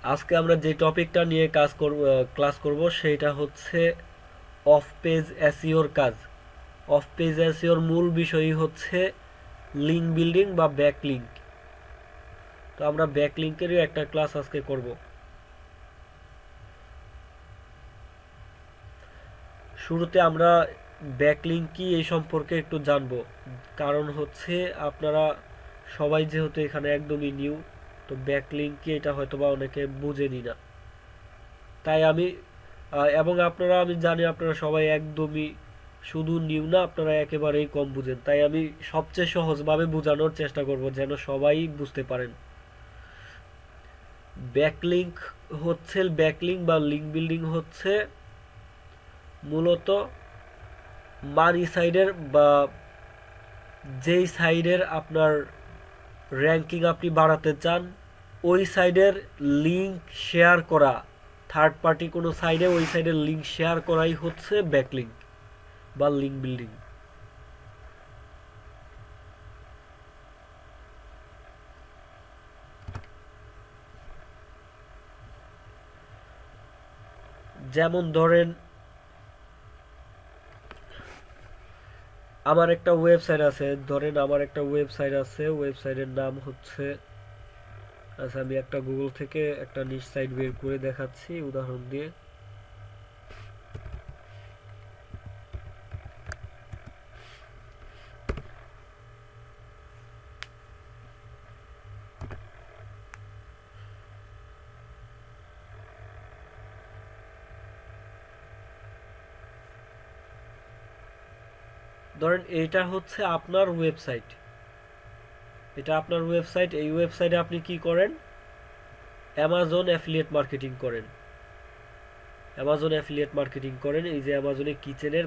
আজকে আমরা যে টপিকটা নিয়ে ক্লাস করব সেটা হচ্ছে অফ পেজ এসইওর কাজ। অফ পেজ এসইওর মূল বিষয়ই হচ্ছে লিঙ্ক বিল্ডিং বা ব্যাক লিঙ্ক। তো আমরা ব্যাক লিঙ্কেরই একটা ক্লাস আজকে করব। শুরুতে আমরা ব্যাক লিঙ্ক কি এই সম্পর্কে একটু জানবো, কারণ হচ্ছে আপনারা সবাই যেহেতু এখানে একদমই নিউ, তো ব্যাক লিঙ্ক কি এটা হয়তোবা অনেকে বুঝেনি না। তাই আমি এবং আপনারা, আমি জানি আপনারা সবাই একদমই শুধু নিউ না, আপনারা একেবারেই কম বুঝেন, তাই আমি সবচেয়ে সহজভাবে বোঝানোর চেষ্টা করব যেন সবাই বুঝতে পারেন। ব্যাকলিঙ্ক বা লিঙ্ক বিল্ডিং হচ্ছে মূলত মানি সাইডের বা যেই সাইডের আপনার র্যাঙ্কিং আপনি বাড়াতে চান ওই সাইডের লিঙ্ক শেয়ার করা, থার্ড পার্টি কোনো সাইডে ওই সাইডের লিঙ্ক শেয়ার করাই হচ্ছে ব্যাকলিঙ্ক বা লিঙ্ক বিল্ডিং। যেমন ধরেন আমার একটা ওয়েবসাইট আছে, ওয়েবসাইটের নাম হচ্ছে, আচ্ছা আমি একটা গুগল থেকে একটা নিচ সাইট বের করে দেখাচ্ছি উদাহরণ দিয়ে। ধরেন এটা হচ্ছে আপনার ওয়েবসাইট, এই ওয়েবসাইটে আপনি কি করেন, অ্যামাজন অ্যাফিলিয়েট মার্কেটিং করেন। এই যে অ্যামাজনে কিচেনের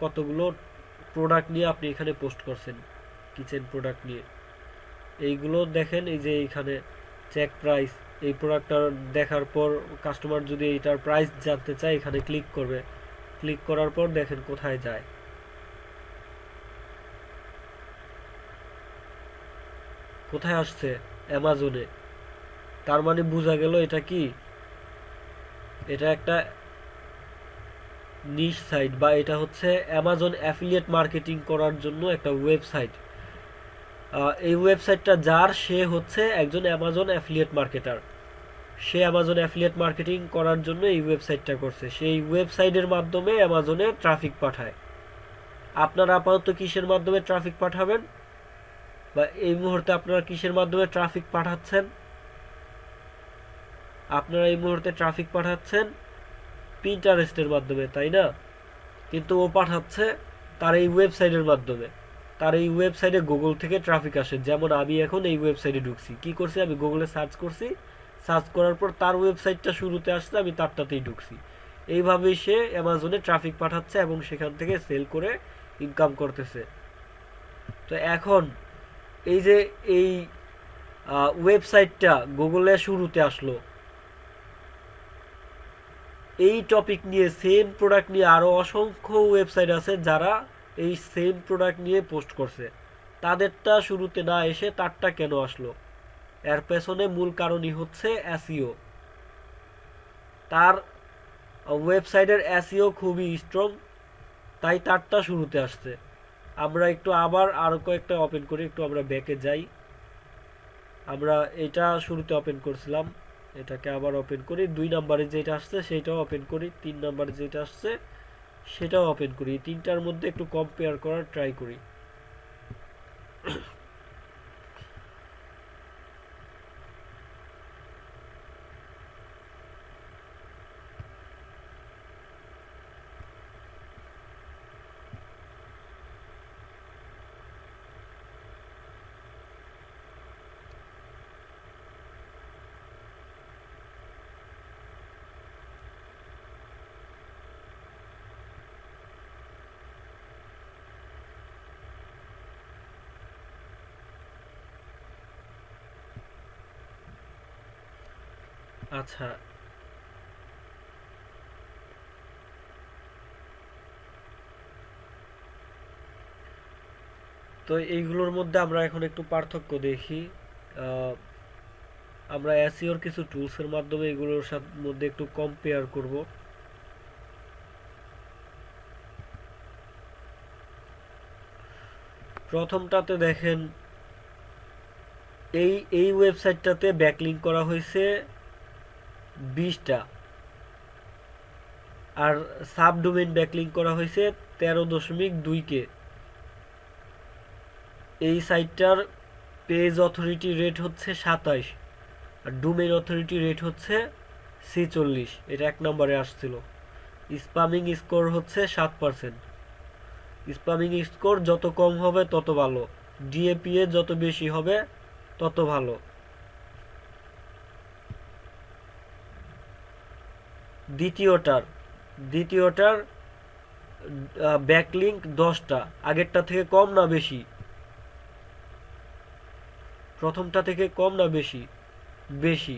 কতগুলো প্রোডাক্ট নিয়ে আপনি এখানে পোস্ট করছেন, কিচেন প্রোডাক্ট নিয়ে। এইগুলো দেখেন, এই যে এইখানে চেক প্রাইস, এই প্রোডাক্টটা দেখার পর কাস্টমার যদি এইটার প্রাইস জানতে চায় এখানে ক্লিক করবে। ক্লিক করার পর দেখেন কোথায় যায়, কোথায় আসছে, অ্যামাজনে। তার মানে বোঝা গেল এটা কি, এটা একটা নিশ সাইট বা এটা হচ্ছে অ্যামাজন অ্যাফিলিয়েট মার্কেটিং করার জন্য একটা ওয়েবসাইট। এই ওয়েবসাইটটা যার, সে হচ্ছে একজন অ্যামাজন অ্যাফিলিয়েট মার্কেটার। সে অ্যামাজন অ্যাফিলিয়েট মার্কেটিং করার জন্য এই ওয়েবসাইটটা করছে, সেই ওয়েবসাইটের মাধ্যমে অ্যামাজনে ট্রাফিক পাঠায়। আপনারা আপাতত কিসের মাধ্যমে ট্রাফিক পাঠাবেন, বা এই মুহূর্তে আপনারা কিসের মাধ্যমে ট্রাফিক পাঠাচ্ছেন? আপনারা এই মুহূর্তে ট্রাফিক পাঠাচ্ছেন পিন্টারেস্টের মাধ্যমে, তাই না? কিন্তু ও পাঠাচ্ছে তার এই ওয়েবসাইটের মাধ্যমে। তার এই ওয়েবসাইটে গুগল থেকে ট্রাফিক আসে। যেমন আমি এখন এই ওয়েবসাইটে ঢুকছি, কি করছি, আমি গুগলে সার্চ করছি, সার্চ করার পর তার ওয়েবসাইটটা শুরুতে আসছে, আমি তারটাতেই ঢুকছি। এইভাবেই সে অ্যামাজনে ট্রাফিক পাঠাচ্ছে এবং সেখান থেকে সেল করে ইনকাম করতেছে। তো এখন এই যে এই ওয়েবসাইটটা গুগলে শুরুতে আসলো, এই টপিক নিয়ে, সেম প্রোডাক্ট নিয়ে আরো অসংখ্য ওয়েবসাইট আছে যারা এই সেম প্রোডাক্ট নিয়ে পোস্ট করছে। তাদেরটা শুরুতে না এসে তারটা কেন আসলো? এর পেছনে মূল কারণই হচ্ছে এসইও। তার ওয়েবসাইটের এসইও খুবই স্ট্রং, তাই তারটা শুরুতে আসছে। আমরা একটু আবার আরো কয়েকটা ওপেন করি, একটু আমরা ব্যাকে যাই। আমরা এটা শুরুতে ওপেন করছিলাম, এটাকে আবার ওপেন করি। 2 নম্বরে যেটা আসছে সেটাও ওপেন করি, 3 নম্বরে যেটা আসছে সেটাও ওপেন করি। তিনটার মধ্যে একটু কম্পেয়ার করার ট্রাই করি। আচ্ছা, তো এইগুলোর মধ্যে আমরা এখন একটু পার্থক্য দেখি। আহ, আমরা এসইওর কিছু টুলসের মাধ্যমে এগুলোর মধ্যে একটু কম্পেয়ার করব। প্রথমটাতে দেখেন এই ওয়েবসাইটটাতে ব্যাকলিংক করা হয়েছে 20টা, আর সাবডোমেইন ব্যাকলিংক করা হয়েছে 13.2K। এই সাইটটার পেজ অথরিটি রেট হচ্ছে 27, আর ডোমেইন অথরিটি রেট হচ্ছে 46। এটা 1 নম্বরে আসছিল। স্প্যামিং স্কোর হচ্ছে 7%। স্প্যামিং স্কোর যত কম হবে তত ভালো, ডিএপিএ যত বেশি হবে তত ভালো। দ্বিতীয়টার ব্যাকলিংক 10টা, আগেরটা থেকে কম না বেশি? প্রথমটা থেকে কম না বেশি? বেশি,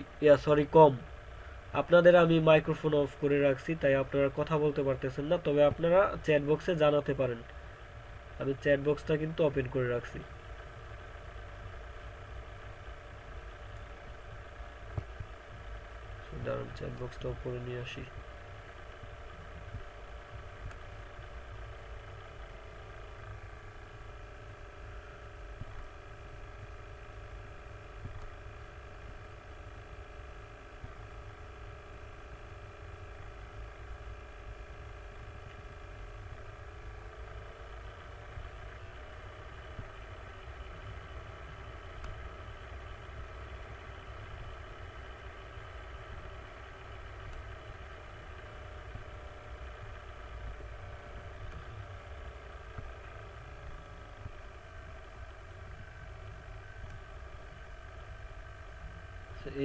কম। আপনাদের আমি মাইক্রোফোন অফ করে রাখছি, তাই আপনারা কথা বলতে পারতেছেন না, তবে আপনারা চ্যাট বক্সে জানাতে পারেন। আমি চ্যাট বক্সটা কিন্তু ওপেন করে রাখছি। দাঁড়ান, চ্যাট বক্সটা উপরে নিয়ে আসি।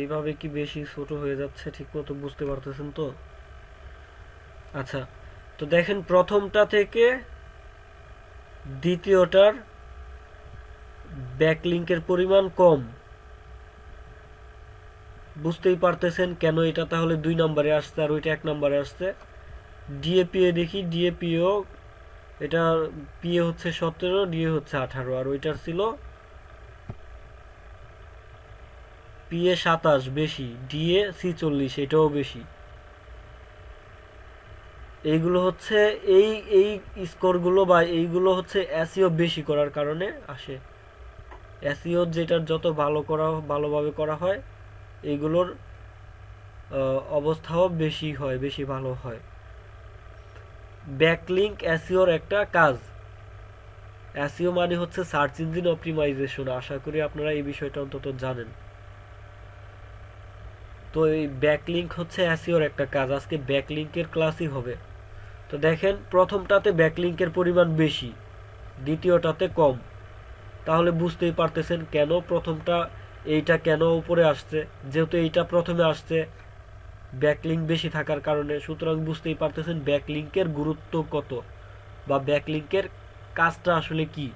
এইভাবে কি বেশি ছোট হয়ে যাচ্ছে? ঠিক মতো বুঝতে পারতেছেন তো? আচ্ছা, তো দেখেন প্রথমটা থেকে দ্বিতীয়টার ব্যাকলিংকের পরিমাণ কম। বুঝতেই পারতেছেন কেন এটা তাহলে 2 নম্বরে আসছে আর ওইটা 1 নম্বরে আসছে। ডিএপিএ দেখি, ডিএপিও এটা পিএ হচ্ছে 17, ডিএ হচ্ছে 18, আর ওইটার ছিল পিএ 27 বেশি, ডিএ 46 এটাও বেশি। এইগুলো হচ্ছে এই স্কোরগুলো বা এইগুলো হচ্ছে এসইও বেশি করার কারণে আসে। এসইও যেটার যত ভালোভাবে করা হয়, এইগুলোর অবস্থাও বেশি হয়, বেশি ভালো হয়। ব্যাকলিংক এসইওর একটা কাজ। এসইও মানে হচ্ছে সার্চ ইঞ্জিন অপটিমাইজেশন। আশা করি আপনারা এই বিষয়টা অন্তত জানেন। তো এই ব্যাকলিংক হচ্ছে এসইওর একটা কাজ। আজকে ব্যাকলিংকের ক্লাসই হবে। তো দেখেন প্রথমটাতে ব্যাকলিংকের পরিমাণ বেশি, দ্বিতীয়টাতে কম। তাহলে বুঝতেই পারতেছেন কেন প্রথমটা এইটা কেন উপরে আসছে। যেহেতু এইটা প্রথমে আসছে ব্যাকলিংক বেশি থাকার কারণে, সুতরাং বুঝতেই পারতেছেন ব্যাকলিংকের গুরুত্ব কত বা ব্যাকলিংকের কাজটা আসলে কি।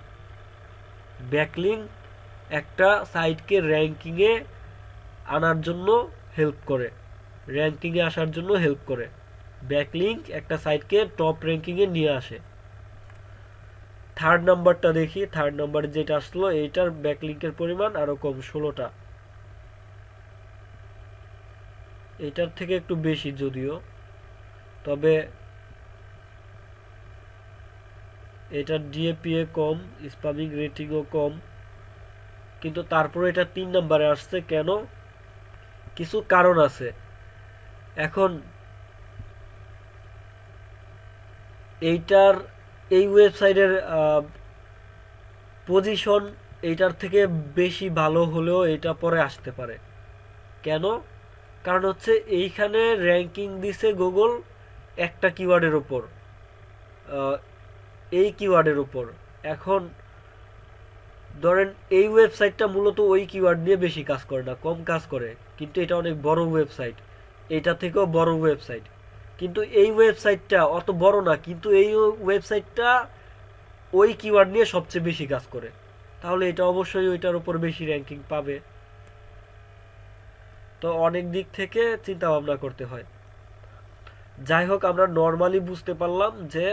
ব্যাকলিংক একটা সাইটকে র্যাঙ্কিংয়ে আনার জন্য হেল্প করে, র্যাঙ্কিংয়ে আসার জন্য হেল্প করে। ব্যাকলিংক একটা সাইটকে টপ র্যাঙ্কিংয়ে নিয়ে আসে। থার্ড নাম্বারটা দেখি, থার্ড নাম্বার যেটা আসলো এইটার ব্যাকলিংকের পরিমাণ আরো কম, 16টা। এটার থেকে একটু বেশি যদিও, তবে এটার ডিএপিএ কম, স্প্যামিং রেটিংও কম, কিন্তু তারপরে এটা 3 নম্বরে আসছে কেন? কিছু কারণ আছে। এখন এইটার এই ওয়েবসাইটের পজিশন এইটার থেকে বেশি ভালো হলেও এটা পরে আসতে পারে। কেন? কারণ হচ্ছে এইখানে র্যাঙ্কিং দিছে গুগল একটা কিওয়ার্ডের উপর, এই কিওয়ার্ডের উপর। এখন ধরেন এই ওয়েবসাইটটা মূলত ওই কিওয়ার্ড নিয়ে বেশি কাজ করে না, কম কাজ করে, কিন্তু এটা অনেক বড় ওয়েবসাইট, এটা থেকেও বড় ওয়েবসাইট। কিন্তু এই ওয়েবসাইটটা অত বড় না, কিন্তু এই ওয়েবসাইটটা ওই কিওয়ার্ড নিয়ে সবচেয়ে বেশি কাজ করে, তাহলে এটা অবশ্যই ওইটার উপর বেশি র্যাঙ্কিং পাবে। তো অনেক দিক থেকে চিন্তা ভাবনা করতে হয়। যাই হোক, আমরা নর্মালি বুঝতে পারলাম যে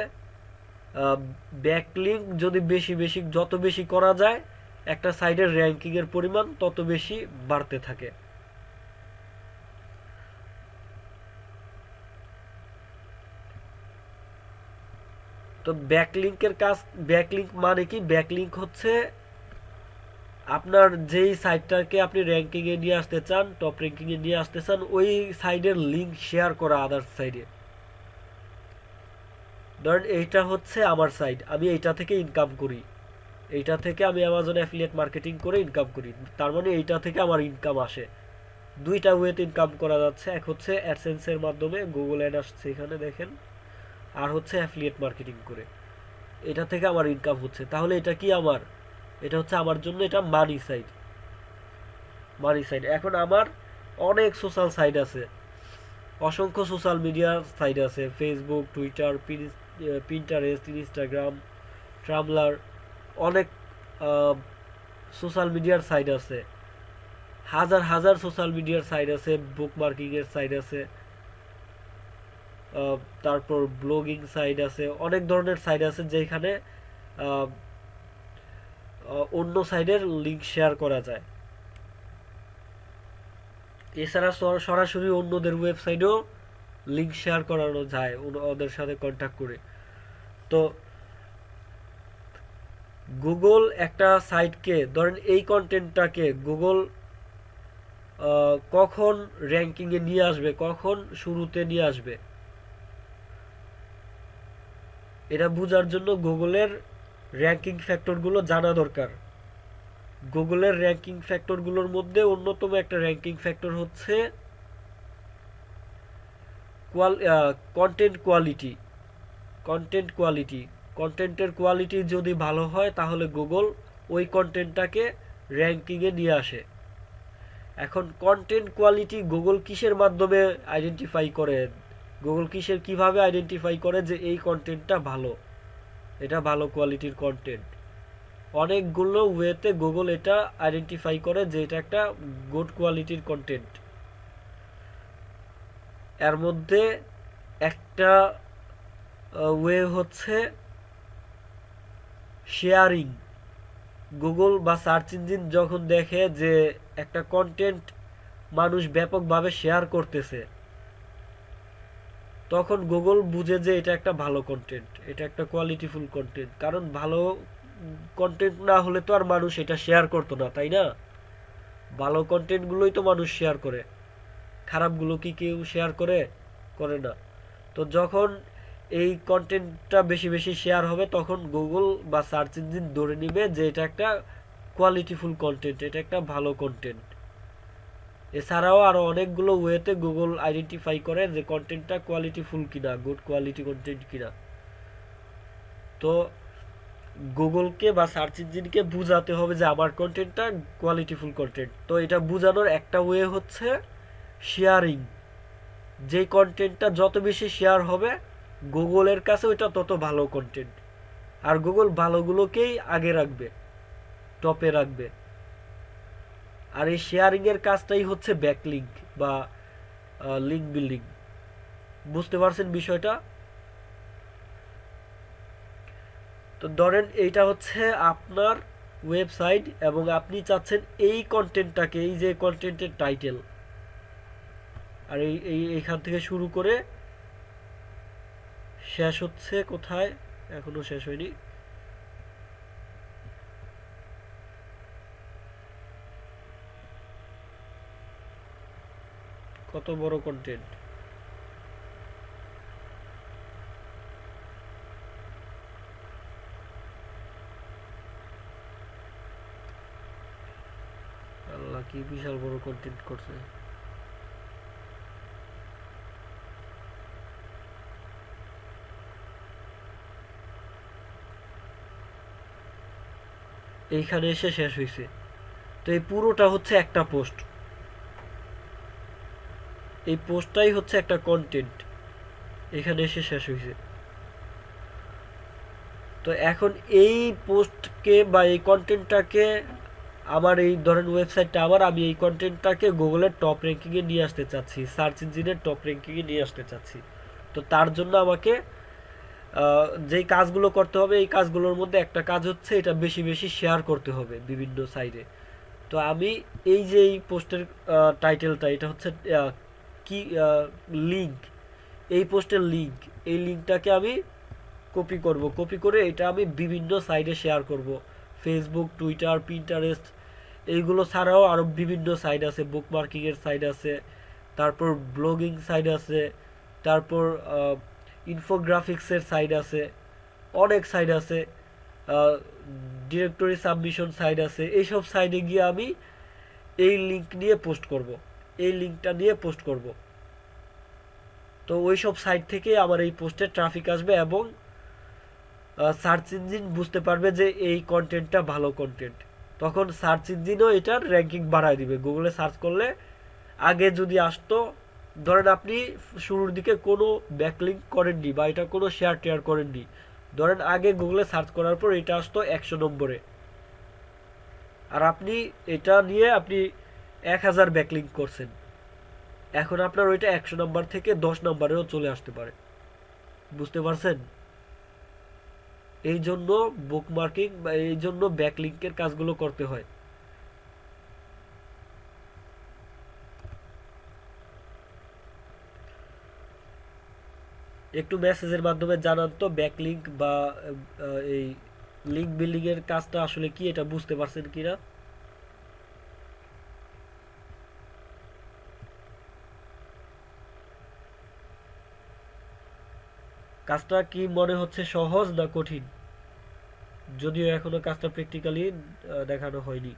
ব্যাকলিংক যদি যত বেশি করা যায় একটা সাইটের র্যাঙ্কিং এর পরিমাণ তত বেশি বাড়তে থাকে। তো ব্যাকলিংকের কাজ, ব্যাকলিংক মানে কি? ব্যাকলিংক হচ্ছে আপনার যেই সাইটটাকে আপনি র্যাঙ্কিং এ নিয়ে আসতে চান, টপ র্যাঙ্কিং এ নিয়ে আসতে চান, ওই সাইডের লিংক শেয়ার করা আদার্স সাইডে। ধরেন এইটা হচ্ছে আমার সাইট, আমি এইটা থেকে ইনকাম করি, এইটা থেকে আমি অ্যামাজন অ্যাফিলিয়েট মার্কেটিং করে ইনকাম করি, তার মানে এইটা থেকে আমার ইনকাম আসে। দুইটা ওয়েতে ইনকাম করা যাচ্ছে, এক হচ্ছে অ্যাডসেন্সের মাধ্যমে, গুগল অ্যাড আসছে এখানে দেখেন, আর হচ্ছে অ্যাফিলিয়েট মার্কেটিং করে, এটা থেকে আমার ইনকাম হচ্ছে। তাহলে এটা কি আমার? এটা হচ্ছে আমার জন্য এটা মানি সাইট, মানি সাইট। এখন আমার অনেক সোশ্যাল সাইট আছে, অসংখ্য সোশ্যাল মিডিয়া সাইট আছে, ফেসবুক, টুইটার, পিন্টারেস্ট, ইনস্টাগ্রাম, ট্রামলার, অনেক সোশ্যাল মিডিয়ার সাইট আছে, হাজার হাজার সোশ্যাল মিডিয়ার সাইট আছে, বুক মার্কিং এর সাইট আছে, তারপর ব্লগিং সাইট আছে, অনেক ধরনের সাইট আছে যেখানে অন্য সাইডের লিংক শেয়ার করা যায়। এছাড়া সরাসরি অন্যদের ওয়েবসাইটেও লিংক শেয়ার করানো যায় ওদের সাথে কন্ট্যাক্ট করে। তো গুগল একটা সাইটকে, ধরেন এই কন্টেন্টটাকে গুগল কখন র্যাঙ্কিংয়ে নিয়ে আসবে, কখন শুরুতে নিয়ে আসবে, এটা বোঝার জন্য গুগলের র্যাঙ্কিং ফ্যাক্টরগুলো জানা দরকার। গুগলের র্যাঙ্কিং ফ্যাক্টরগুলোর মধ্যে অন্যতম একটা র্যাঙ্কিং ফ্যাক্টর হচ্ছে কন্টেন্ট কোয়ালিটি। কন্টেন্ট কোয়ালিটি, কন্টেন্টের কোয়ালিটি যদি ভালো হয় তাহলে গুগল ওই কন্টেন্টটাকে র্যাঙ্কিংয়ে নিয়ে আসে। এখন কন্টেন্ট কোয়ালিটি গুগল কিসের মাধ্যমে আইডেন্টিফাই করে? গুগল কিভাবে আইডেন্টিফাই করে যে এই কন্টেন্টটা ভালো, এটা ভালো কোয়ালিটির কন্টেন্ট? অনেকগুলো ওয়েতে গুগল এটা আইডেন্টিফাই করে যে এটা একটা গুড কোয়ালিটির কন্টেন্ট। এর মধ্যে একটা ওয়ে হচ্ছে শেয়ারিং। গুগল বা সার্চ ইঞ্জিন যখন দেখে যে একটা কন্টেন্ট মানুষ ব্যাপকভাবে শেয়ার করতেছে, তখন গুগল বুঝে যে এটা একটা ভালো কন্টেন্ট, এটা একটা কোয়ালিটিফুল কন্টেন্ট। কারণ ভালো কন্টেন্ট না হলে তো আর মানুষ এটা শেয়ার করতো না, তাই না? ভালো কন্টেন্টগুলোই তো মানুষ শেয়ার করে, খারাপগুলো কি কেউ শেয়ার করে? করে না। তো যখন এই কন্টেন্টটা বেশি বেশি শেয়ার হবে, তখন গুগল বা সার্চ ইঞ্জিন ধরে নিবে যে এটা একটা কোয়ালিটিফুল কন্টেন্ট, এটা একটা ভালো কন্টেন্ট। এছাড়াও আরো অনেকগুলো ওয়েতে গুগল আইডেন্টিফাই করে যে কন্টেন্টটা কোয়ালিটিফুল কিনা, গুড কোয়ালিটি কন্টেন্ট কিনা। তো গুগলকে বা সার্চ ইঞ্জিনকে বুঝাতে হবে যে আমার কন্টেন্টটা কোয়ালিটিফুল কন্টেন্ট। তো এটা বুঝানোর একটা ওয়ে হচ্ছে শেয়ারিং। যে কন্টেন্টটা যত বেশি শেয়ার হবে গুগলের কাছে ওইটা তত ভালো কন্টেন্ট, আর গুগল ভালোগুলোকেই আগে রাখবে, টপে রাখবে। আর এই শেয়ারিং এর কাজটাই হচ্ছে ব্যাকলিংক বা লিংক বিল্ডিং। বুঝতে পারছেন বিষয়টা? তো ধরেন এইটা হচ্ছে আপনার ওয়েবসাইট এবং আপনি চাচ্ছেন এই কন্টেন্টটাকে, এই যে কন্টেন্টের টাইটেল, আর এইখান থেকে শুরু করে শেষ হচ্ছে কোথায়, এখনো শেষ হয়নি, কত বড় কন্টেন্ট, আল্লাহ কি বিশাল বড় কন্টেন্ট করছে। এইখানে এসে শেষ হয়েছে। তো এই পুরোটা হচ্ছে একটা পোস্ট, এই পোস্টটাই হচ্ছে একটা কন্টেন্ট, এখানে এসে শেষ হয়েছে। তো এখন এই পোস্টকে বা এই কন্টেন্টটাকে, আমার এই ধরেন ওয়েবসাইটটা আমার, আমি এই কন্টেন্টটাকে গুগলের টপ র্যাঙ্কিংয়ে নিয়ে আসতে চাচ্ছি, সার্চ ইঞ্জিনের টপ র্যাঙ্কিংয়ে নিয়ে আসতে চাচ্ছি। তো তার জন্য আমাকে যেই কাজগুলো করতে হবে, এই কাজগুলোর মধ্যে একটা কাজ হচ্ছে এটা বেশি বেশি শেয়ার করতে হবে বিভিন্ন সাইটে। তো আমি এই যে এই পোস্টের টাইটেলটা, এটা হচ্ছে কি লিঙ্ক, এই পোস্টের লিঙ্ক, এই লিঙ্কটাকে আমি কপি করে এটা আমি বিভিন্ন সাইটে শেয়ার করব। ফেসবুক, টুইটার, পিন্টারেস্ট, এইগুলো ছাড়াও আরও বিভিন্ন সাইট আছে, বুকমার্কিংয়ের সাইট আছে, তারপর ব্লগিং সাইট আছে, তারপর ইনফোগ্রাফিক্সের সাইট আছে, অনেক সাইট আছে, ডিরেক্টরি সাবমিশন সাইট আছে। এইসব সাইটে গিয়ে আমি এই লিঙ্ক নিয়ে পোস্ট করব, এই লিঙ্কটা নিয়ে পোস্ট করব। তো ওই সব সাইট থেকে আমার এই পোস্টের ট্রাফিক আসবে এবং সার্চ ইঞ্জিন বুঝতে পারবে যে এই কন্টেন্টটা ভালো কন্টেন্ট। তখন সার্চ ইঞ্জিনও এটার র্যাঙ্কিং বাড়ায় দিবে। গুগলে সার্চ করলে আগে যদি আসতো, ধরেন আপনি শুরুর দিকে কোনো ব্যাকলিঙ্ক করেননি বা এটা কোনো শেয়ার টেয়ার করেননি, ধরেন আগে গুগলে সার্চ করার পর এটা আসতো 100 নম্বরে, আর আপনি এটা নিয়ে আপনি 1000 ব্যাকলিঙ্ক করছেন, এখন আপনার ওইটা 100 নম্বর থেকে 10 নম্বরেও চলে আসতে পারে। বুঝতে পারছেন? এই জন্য বুকমার্কিং বা এই জন্য ব্যাকলিঙ্কের কাজগুলো করতে হয়। একটু মেসেজের মাধ্যমে জানান তো ব্যাকলিঙ্ক বা এই লিঙ্ক বিল্ডিং এর কাজটা আসলে কি, এটা বুঝতে পারছেন কিনা। কাজটা কি মনে হচ্ছে সহজ না কঠিন? যদিও এখনো কাজটা প্র্যাকটিক্যালি দেখানো হয়নি।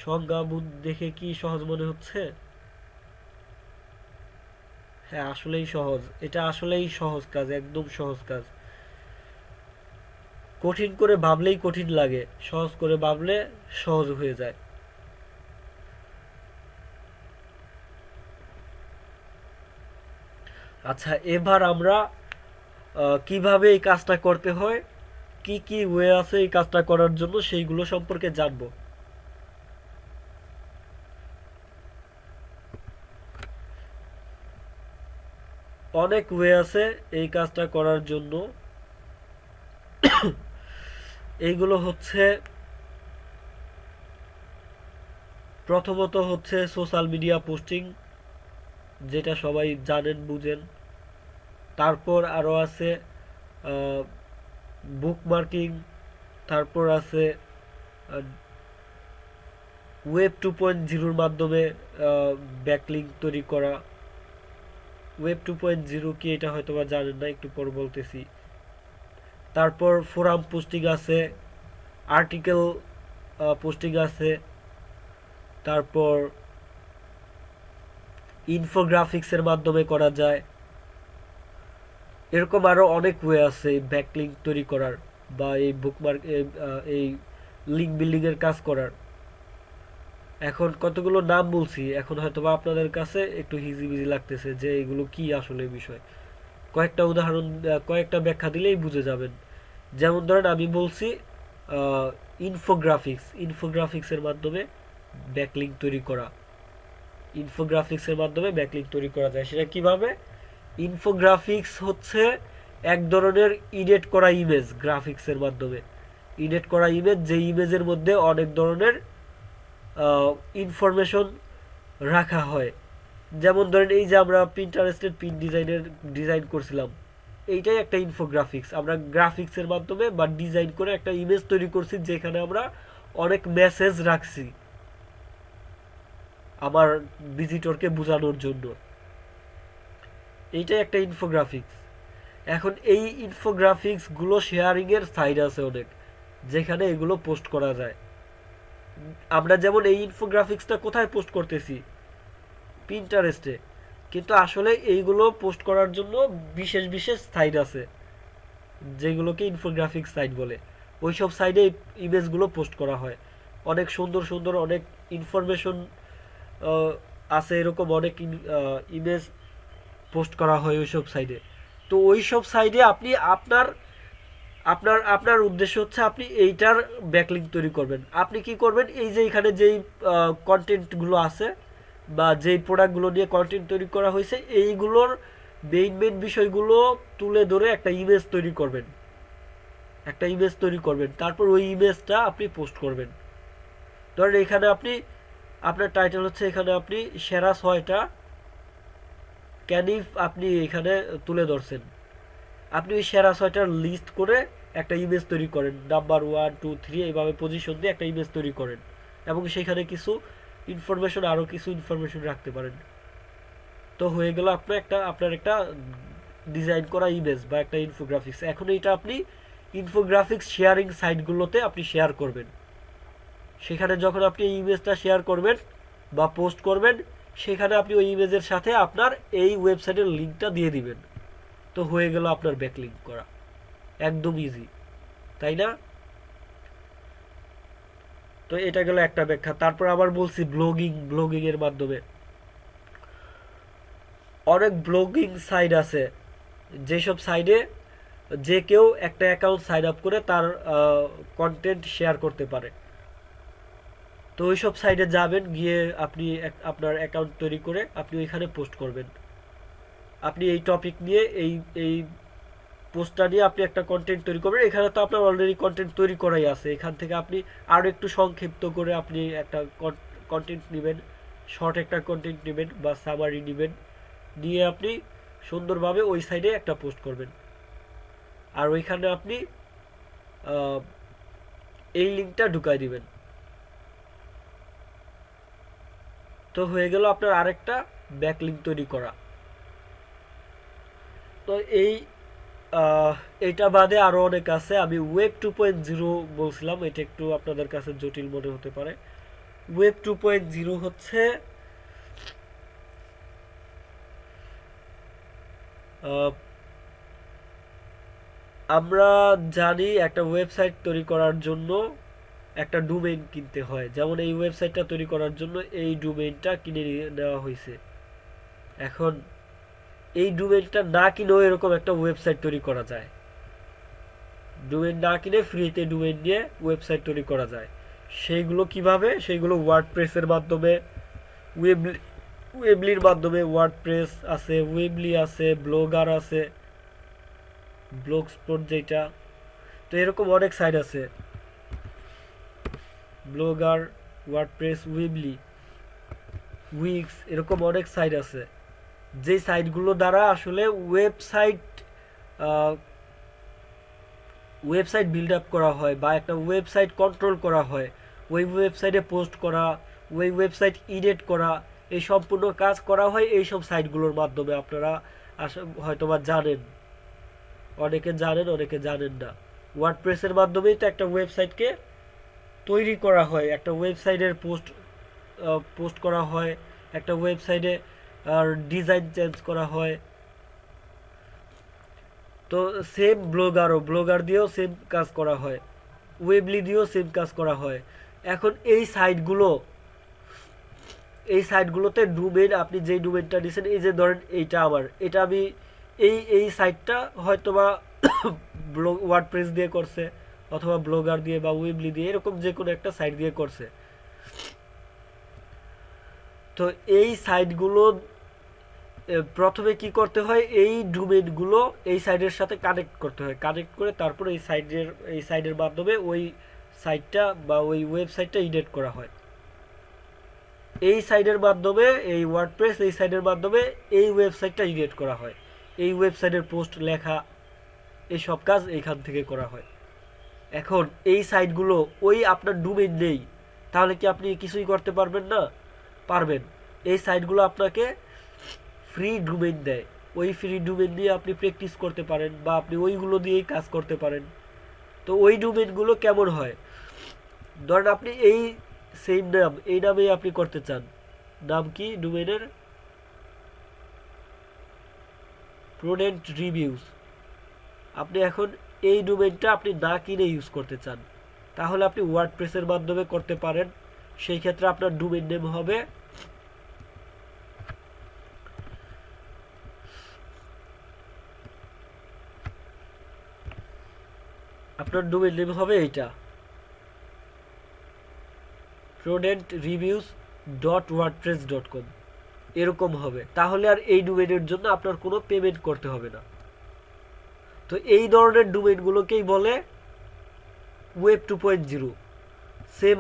সংজ্ঞা দেখে কি সহজ মনে হচ্ছে? হ্যাঁ, আসলেই সহজ, এটা আসলেই সহজ কাজ, একদম সহজ কাজ। কঠিন করে ভাবলেই কঠিন লাগে, সহজ করে ভাবলে সহজ হয়ে যায়। আচ্ছা, এবার আমরা কিভাবে এই কাজটা করতে হয়, কি কি ওয়ে আছে এই কাজটা করার জন্য, সেইগুলো সম্পর্কে জানবো। অনেক ওয়ে আছে এই কাজটা করার জন্য। এইগুলো হচ্ছে, প্রথমত হচ্ছে সোশ্যাল মিডিয়া পোস্টিং, যেটা সবাই জানেন বুঝেন। তারপর আরো আছে বুকমার্কিং, তারপর আছে ওয়েব 2.0 মাধ্যমে ব্যাকলিঙ্ক তৈরি করা। ওয়েব 2.0 কি এটা হয়তো বা জানেন না, একটু পর বলতেছি। তারপর ফোরাম পোস্টিং আছে, আর্টিকেল পোস্টিং আছে, তারপর ইনফোগ্রাফিক্সের মাধ্যমে করা যায়। এরকম আরো অনেক ওয়ে আছে ব্যাকলিঙ্ক তৈরি করার বা এই বুকমার্ক এই লিঙ্ক বিল্ডিং এর কাজ করার। এখন কতগুলো নাম বলছি, এখন হয়তো বা আপনাদের কাছে একটু হিজিবিজি লাগতেছে যে এগুলো কি আসলে বিষয়। কয়েকটা উদাহরণ, কয়েকটা ব্যাখ্যা দিলেই বুঝে যাবেন। যেমন ধরেন আমি বলছি ইনফোগ্রাফিক্সের মাধ্যমে ব্যাকলিঙ্ক তৈরি করা। ইনফোগ্রাফিক্সের মাধ্যমে ব্যাকলিঙ্ক তৈরি করা যায়। সেটা কিভাবে? ইনফোগ্রাফিক্স হচ্ছে এক ধরনের ইডিট করা ইমেজ, গ্রাফিক্সের মাধ্যমে ইডিট করা ইমেজ, যে ইমেজের মধ্যে অনেক ধরনের ইনফরমেশন রাখা হয়। যেমন ধরেন এই যে আমরা পিন্টারেস্টের পিন ডিজাইন করছিলাম, এইটাই একটা ইনফোগ্রাফিক্স। আমরা গ্রাফিক্সের মাধ্যমে বা ডিজাইন করে একটা ইমেজ তৈরি করছি, যেখানে আমরা অনেক মেসেজ রাখছি আমার ভিজিটরকে বোঝানোর জন্য। এইটাই একটা ইনফোগ্রাফিক্স। এখন এই ইনফোগ্রাফিক্স গুলো শেয়ারিং এর সাইট আছে অনেক, যেখানে এগুলো পোস্ট করা যায়। আমরা যেমন এই ইনফোগ্রাফিক্সটা কোথায় পোস্ট করতেছি? পিন্টারেস্টে। কিন্তু আসলে এইগুলো পোস্ট করার জন্য বিশেষ বিশেষ সাইট আছে, যেগুলোকে ইনফোগ্রাফিক্স সাইট বলে। ওইসব সাইটে ইমেজগুলো পোস্ট করা হয়। অনেক সুন্দর সুন্দর অনেক ইনফরমেশন আছে, এরকম অনেক ইমেজ পোস্ট করা হয় ওইসব সাইটে। তো ওইসব সাইটে আপনি আপনার আপনার আপনার উদ্দেশ্য হচ্ছে আপনি এইটার ব্যাকলিঙ্ক তৈরি করবেন। আপনি কি করবেন? এই যে এখানে যেই কন্টেন্টগুলো আছে বা যেই প্রোডাক্টগুলো নিয়ে কন্টেন্ট তৈরি করা হয়েছে, এইগুলোর মেইন বিষয়গুলো তুলে ধরে একটা ইমেজ তৈরি করবেন, তারপর ওই ইমেজটা আপনি পোস্ট করবেন। ধরেন এখানে আপনি, আপনার টাইটেল হচ্ছে এখানে আপনি সেরা 6টা ক্যানিফ আপনি এখানে তুলে ধরছেন। আপনি ওই সেরা 6টার লিস্ট করে একটা ইমেজ তৈরি করেন, নাম্বার 1 2 3 এইভাবে পজিশন দিয়ে একটা ইমেজ তৈরি করেন এবং সেখানে কিছু ইনফরমেশন, আরও কিছু ইনফরমেশন রাখতে পারেন। তো হয়ে গেল আপনার একটা ডিজাইন করা ইমেজ বা একটা ইনফোগ্রাফিক্স। এখন এটা আপনি ইনফোগ্রাফিক্স শেয়ারিং সাইটগুলোতে আপনি শেয়ার করবেন। সেখানে যখন আপনি এই ইমেজটা শেয়ার করবেন বা পোস্ট করবেন, সেখানে আপনি ওই ইমেজের সাথে আপনার এই ওয়েবসাইটের লিঙ্কটা দিয়ে দিবেন। তো হয়ে গেল আপনার ব্যাকলিঙ্ক করা, একদম ইজি, তাই না? তো এটা গেল একটা ব্যাখ্যা। তারপর আবার বলছি ব্লগিং এর মাধ্যমে অনেক ব্লগিং সাইট আছে, যেসব সাইটে যে কেউ একটা অ্যাকাউন্ট সাইন আপ করে তার কন্টেন্ট শেয়ার করতে পারে। তো ওইসব সাইটে যাবেন, গিয়ে আপনি আপনার অ্যাকাউন্ট তৈরি করে আপনি ওইখানে পোস্ট করবেন। আপনি এই টপিক নিয়ে এই পোস্টটা নিয়ে আপনি একটা কন্টেন্ট তৈরি করবেন। এখানে তো আপনার অলরেডি কন্টেন্ট তৈরি করাই আছে, এখান থেকে আপনি আরও একটু সংক্ষিপ্ত করে আপনি একটা কন্টেন্ট নেবেন, শর্ট একটা কন্টেন্ট নেবেন বা সামারি নেবেন, নিয়ে আপনি সুন্দরভাবে ওই সাইডে একটা পোস্ট করবেন। আর ওইখানে আপনি এই লিঙ্কটা ঢুকাই দিবেন। তো হয়ে গেল আপনার আরেকটা ব্যাকলিঙ্ক তৈরি করা। তো এইটা বাদে আরো অনেক আছে। আমি ওয়েব 2.0 বলছিলাম, এটা একটু আপনাদের কাছে জটিল মনে হতে পারে। ওয়েব 2.0 হচ্ছে আমরা জানি একটা ওয়েবসাইট তৈরি করার জন্য একটা ডোমেইন কিনতে হয়। যেমন এই ওয়েবসাইটটা তৈরি করার জন্য এই ডোমেইনটা কিনে নেওয়া হয়েছে। এখন এই ডোমেইনটা না কিনেও এরকম একটা ওয়েবসাইট তৈরি করা যায়। ডোমেইন না কিনে ফ্রিতে ডোমেইন নিয়ে ওয়েবসাইট তৈরি করা যায়। সেইগুলো কিভাবে? সেইগুলো ওয়ার্ডপ্রেসের মাধ্যমে, ওয়েবলির মাধ্যমে। ওয়ার্ডপ্রেস আছে, ওয়েবলি আছে, ব্লগার আছে, ব্লগস্পট যেটা। তো এরকম অনেক সাইট আছে, ব্লগার, ওয়ার্ডপ্রেস, ওয়েবলি, উইক্স, এরকম অনেক সাইট আছে। যে সাইটগুলো দ্বারা আসলে ওয়েবসাইট বিল্ড আপ করা হয় বা একটা ওয়েবসাইট কন্ট্রোল করা হয়, ওই ওয়েবসাইটে পোস্ট করা, ওই ওয়েবসাইট এডিট করা, এই সম্পূর্ণ কাজ করা হয় এইসব সাইটগুলোর মাধ্যমে। আপনারা হয়তোবা জানেন, অনেকে জানেন অনেকে জানেন না। ওয়ার্ডপ্রেসের মাধ্যমেই তো একটা ওয়েবসাইটকে তৈরি করা হয়, একটা ওয়েবসাইটের পোস্ট করা হয়, একটা ওয়েবসাইটে ডিজাইন চেঞ্জ করা হয়। তো সেম ব্লগার দিয়েও সেম কাজ করা হয়, ওয়েবলি দিয়েও সেম কাজ করা হয়। এখন এই সাইটগুলোতে ডোমেইন, আপনি যেই ডোমেইনটা নিয়েছেন, এই যে ধরেন এইটা আমার, এটা আমি এই সাইটটা হয়তোবা ওয়ার্ডপ্রেস দিয়ে করছে, অথবা ব্লগার দিয়ে বা ওয়েবলি দিয়ে, এরকম যে কোনো একটা সাইট দিয়ে করছে। তো এই সাইটগুলো প্রথমে কি করতে হয়, এই ডোমেইনগুলো এই সাইটের সাথে কানেক্ট করতে হয়। কানেক্ট করে তারপর এই সাইটের মাধ্যমে ওই সাইটটা বা ওই ওয়েবসাইটটা এডিট করা হয়। এই সাইটের মাধ্যমে, এই ওয়ার্ডপ্রেস এই সাইটের মাধ্যমে এই ওয়েবসাইটটা এডিট করা হয়। এই ওয়েবসাইটের পোস্ট লেখা, এই সব কাজ এইখান থেকে করা হয়। এখন এই সাইটগুলো ওই আপনার ডোমেইন নেই, তাহলে কি আপনি কিছুই করতে পারবেন না? পারবেন। এই সাইটগুলো আপনাকে ফ্রি ডোমেইন দেয়, ওই ফ্রি ডোমেইন দিয়ে আপনি প্র্যাকটিস করতে পারেন বা আপনি ওইগুলো দিয়েই কাজ করতে পারেন। তো ওই ডোমেইনগুলো কেমন হয়? ধরেন আপনি এই সেম নাম, এই নামেই আপনি করতে চান। নাম কি ডোমেইনের? Product reviews. আপনি এখন এই ডোমেইনটা আপনি না কিনে ইউজ করতে চান, তাহলে আপনি ওয়ার্ডপ্রেসের মাধ্যমে করতে পারেন। সেই ক্ষেত্রে আপনার ডোমেইন নেম হবে এইটা, product-reviews.wordpress.com, এরকম হবে। তাহলে আর এই ডোমেইনের জন্য আপনার কোনো পেমেন্ট করতে হবে না। তো এই ধরনের ডোমেইনগুলোকেই বলে ওয়েব 2.0। সেম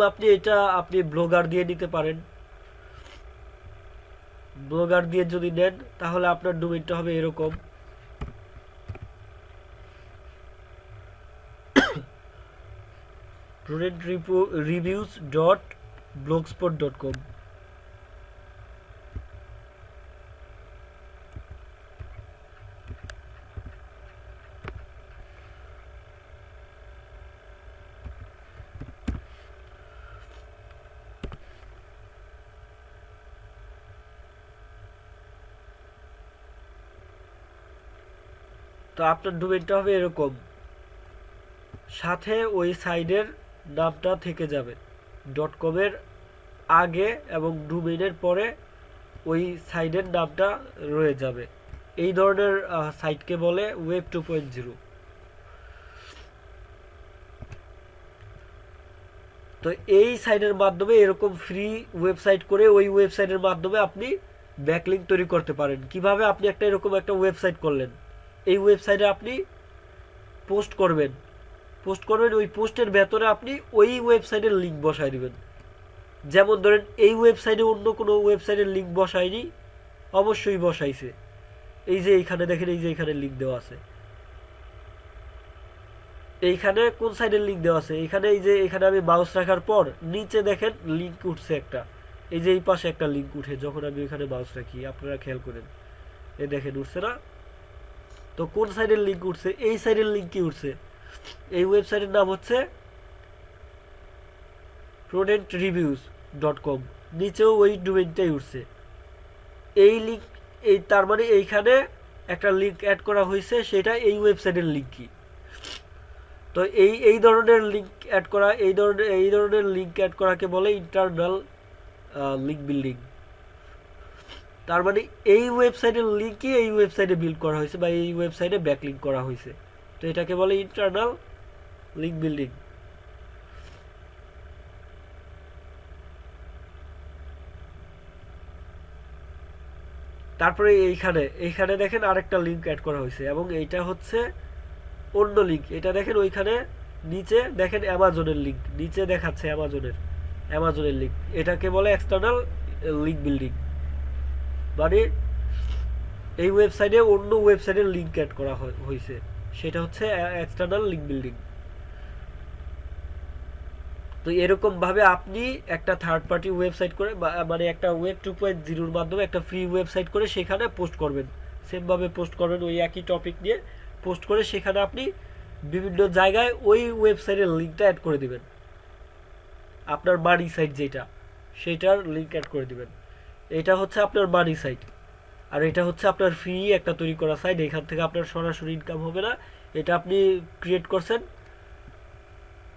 আপনি ব্লগার দিয়ে নিতে পারেন। ব্লগার দিয়ে যদি নেন, তাহলে আপনার ডোমেইনটা হবে এরকম, prodentreviews.blogspot.com। তো আপনার ডোমেইনটা হবে এরকম, সাথে ওই সাইডের নামটা থেকে যাবে, .com এর আগে এবং ডোমেইনের পরে ওই সাইডের নামটা রয়ে যাবে। এই ধরনের সাইটকে বলে ওয়েব 2.0। তো এই সাইটের মাধ্যমে এরকম ফ্রি ওয়েবসাইট করে ওই ওয়েবসাইটের মাধ্যমে আপনি ব্যাকলিঙ্ক তৈরি করতে পারেন। কিভাবে? আপনি একটা এরকম একটা ওয়েবসাইট করলেন, এই ওয়েবসাইটে আপনি পোস্ট করবেন, ওই পোস্টের ভেতরে আপনি ওই ওয়েবসাইটের লিঙ্ক বসায় দিবেন। যেমন ধরেন এই ওয়েবসাইটে অন্য কোনো ওয়েবসাইটের লিঙ্ক বসায়নি, অবশ্যই বসাইছে। এই যে এইখানে দেখেন, এই যে এইখানে লিঙ্ক দেওয়া আছে, এইখানে কোন সাইডের লিঙ্ক দেওয়া আছে, এইখানে এই যে এখানে আমি মাউস রাখার পর নিচে দেখেন লিঙ্ক উঠছে একটা, এই যে এই পাশে একটা লিঙ্ক উঠে যখন আমি এখানে মাউস রাখি, আপনারা খেয়াল করেন, এই দেখেন উঠছে না? তো কোন সাইডের লিঙ্ক উঠছে? এই সাইডের লিঙ্ক কি উঠছে? এই ওয়েবসাইটের নাম হচ্ছে prodentreviews.com, নিচেও ওই ডোমেইনটাই উঠছে। এই লিঙ্ক, এই তার মানে এইখানে একটা লিঙ্ক অ্যাড করা হয়েছে, সেটা এই ওয়েবসাইটের লিঙ্ক কি। তো এই ধরনের লিঙ্ক অ্যাড করা, এই ধরনের লিঙ্ক অ্যাড করাকে বলে ইন্টারনাল লিঙ্ক বিল্ডিং। তার মানে এই ওয়েবসাইটের লিঙ্কই এই ওয়েবসাইটে বিল্ড করা হয়েছে বা এই ওয়েবসাইটে ব্যাকলিঙ্ক করা হয়েছে, তো এটাকে বলে ইন্টারনাল লিঙ্ক বিল্ডিং। তারপরে এইখানে দেখেন আরেকটা লিঙ্ক অ্যাড করা হয়েছে এবং এইটা হচ্ছে অন্য লিঙ্ক। এটা দেখেন ওইখানে নিচে দেখেন অ্যামাজনের লিঙ্ক, নিচে দেখাচ্ছে অ্যামাজনের লিঙ্ক, এটাকে বলে এক্সটার্নাল লিঙ্ক বিল্ডিং। মানে এই ওয়েবসাইটে অন্য ওয়েবসাইটের লিঙ্ক অ্যাড করা হয়েছে, সেটা হচ্ছে এক্সটার্নাল লিঙ্ক বিল্ডিং। তো এরকম ভাবে আপনি একটা থার্ড পার্টি ওয়েবসাইট করে মানে একটা ওয়েব 2.0 মাধ্যমে একটা ফ্রি ওয়েবসাইট করে সেখানে পোস্ট করবেন, সেম ভাবে পোস্ট করবেন, ওই একই টপিক নিয়ে পোস্ট করে সেখানে আপনি বিভিন্ন জায়গায় ওই ওয়েবসাইটের লিঙ্কটা অ্যাড করে দিবেন, আপনার মানি সাইট যেটা, সেটার লিঙ্ক অ্যাড করে দিবেন। এটা হচ্ছে আপনার মানি সাইট, আর এটা হচ্ছে আপনার ফ্রি একটা তৈরি করা সাইট। এখান থেকে আপনার সরাসরি ইনকাম হবে না, এটা আপনি ক্রিয়েট করছেন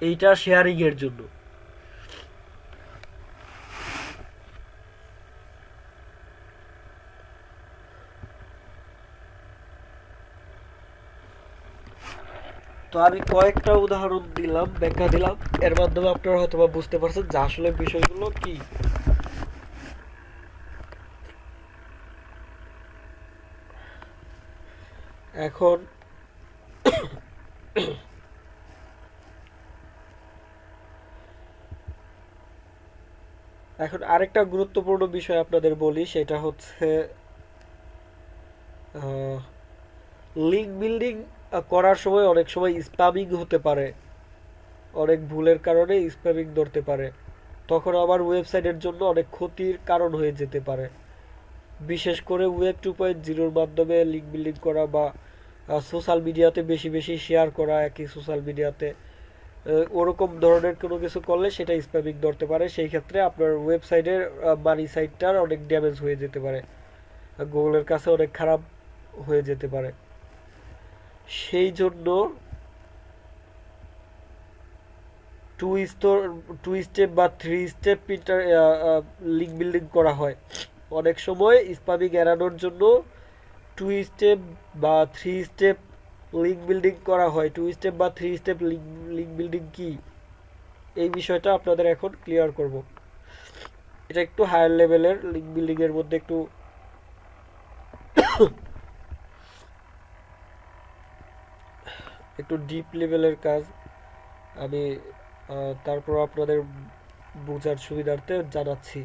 এইটা শেয়ারিং এর জন্য। তো আমি কয়েকটা উদাহরণ দিলাম, ব্যাখ্যা দিলাম, এর মাধ্যমে আপনারা হয়তো বুঝতে পারছেন যে আসলে বিষয়গুলো কি। এখন আরেকটা গুরুত্বপূর্ণ বিষয় আপনাদের বলি, সেটা হচ্ছে লিঙ্ক বিল্ডিং করার সময় অনেক সময় স্প্যামিং হতে পারে, অনেক ভুলের কারণে স্প্যামিং ধরতে পারে, তখন আবার ওয়েবসাইটের জন্য অনেক ক্ষতির কারণ হয়ে যেতে পারে। বিশেষ করে ওয়েব 2.0 মাধ্যমে লিঙ্ক বিল্ডিং করা বা সোশ্যাল মিডিয়াতে বেশি বেশি শেয়ার করা, একই সোশ্যাল মিডিয়াতে ওরকম ধরনের কোনো কিছু করলে সেটা স্প্যামিং ধরতে পারে। সেই ক্ষেত্রে আপনার ওয়েবসাইটের মানি সাইটটার অনেক ড্যামেজ হয়ে যেতে পারে, গুগলের কাছে অনেক খারাপ হয়ে যেতে পারে। সেই জন্য টু স্টেপ বা 3 স্টেপ লিঙ্ক বিল্ডিং করা হয়। অনেক সময় স্প্যামিং এড়ানোর জন্য 2 স্টেপ বা 3 স্টেপ লিঙ্ক বিল্ডিং করা হয়। 2 স্টেপ বা 3 স্টেপ লিঙ্ক বিল্ডিং কি, এই বিষয়টা আপনাদের এখন ক্লিয়ার করব। এটা একটু হায়ার লেভেলের লিঙ্ক বিল্ডিং এর মধ্যে একটু ডিপ লেভেলের কাজ। আমি তারপর আপনাদের বোঝার সুবিধার্থে জানাচ্ছি।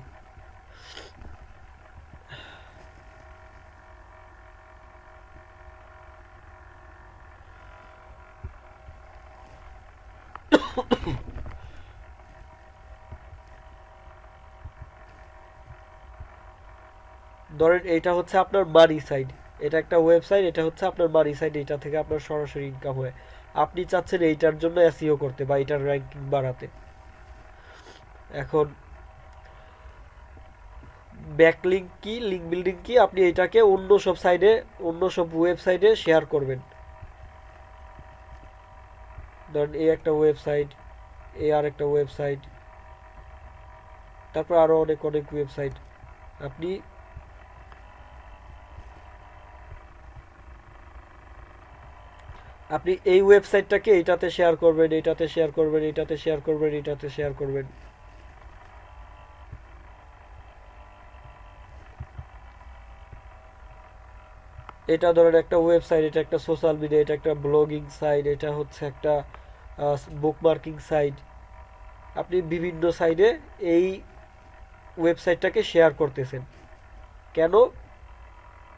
ধরেন এটা হচ্ছে আপনার মানি সাইট, এটা একটা ওয়েবসাইট, এটা হচ্ছে আপনার মানি সাইট, এটা থেকে আপনার সরাসরি ইনকাম হয়। আপনি চাচ্ছেন এইটার জন্য এসইও করতে বা এটার র্যাঙ্কিং বাড়াতে। এখন ব্যাকলিঙ্ক কি, লিঙ্ক বিল্ডিং কি, আপনি এটাকে অন্য সব সাইডে, অন্য সব ওয়েবসাইটে শেয়ার করবেন। ধরেন এই একটা ওয়েবসাইট, এই আর একটা ওয়েবসাইট, তারপর আরো অনেক অনেক ওয়েবসাইট। আপনি আপনি এই ওয়েবসাইটটাকে এটাতে শেয়ার করবেন, এটাতে শেয়ার করবেন, এটাতে শেয়ার করবেন, এটাতে শেয়ার করবেন। এটা ধরেন একটা ওয়েবসাইট, এটা একটা সোশ্যাল মিডিয়া, এটা একটা ব্লগিং সাইট, এটা হচ্ছে একটা বুকমার্কিং সাইট। আপনি বিভিন্ন সাইডে এই ওয়েবসাইটটাকে শেয়ার করতেছেন। কেন?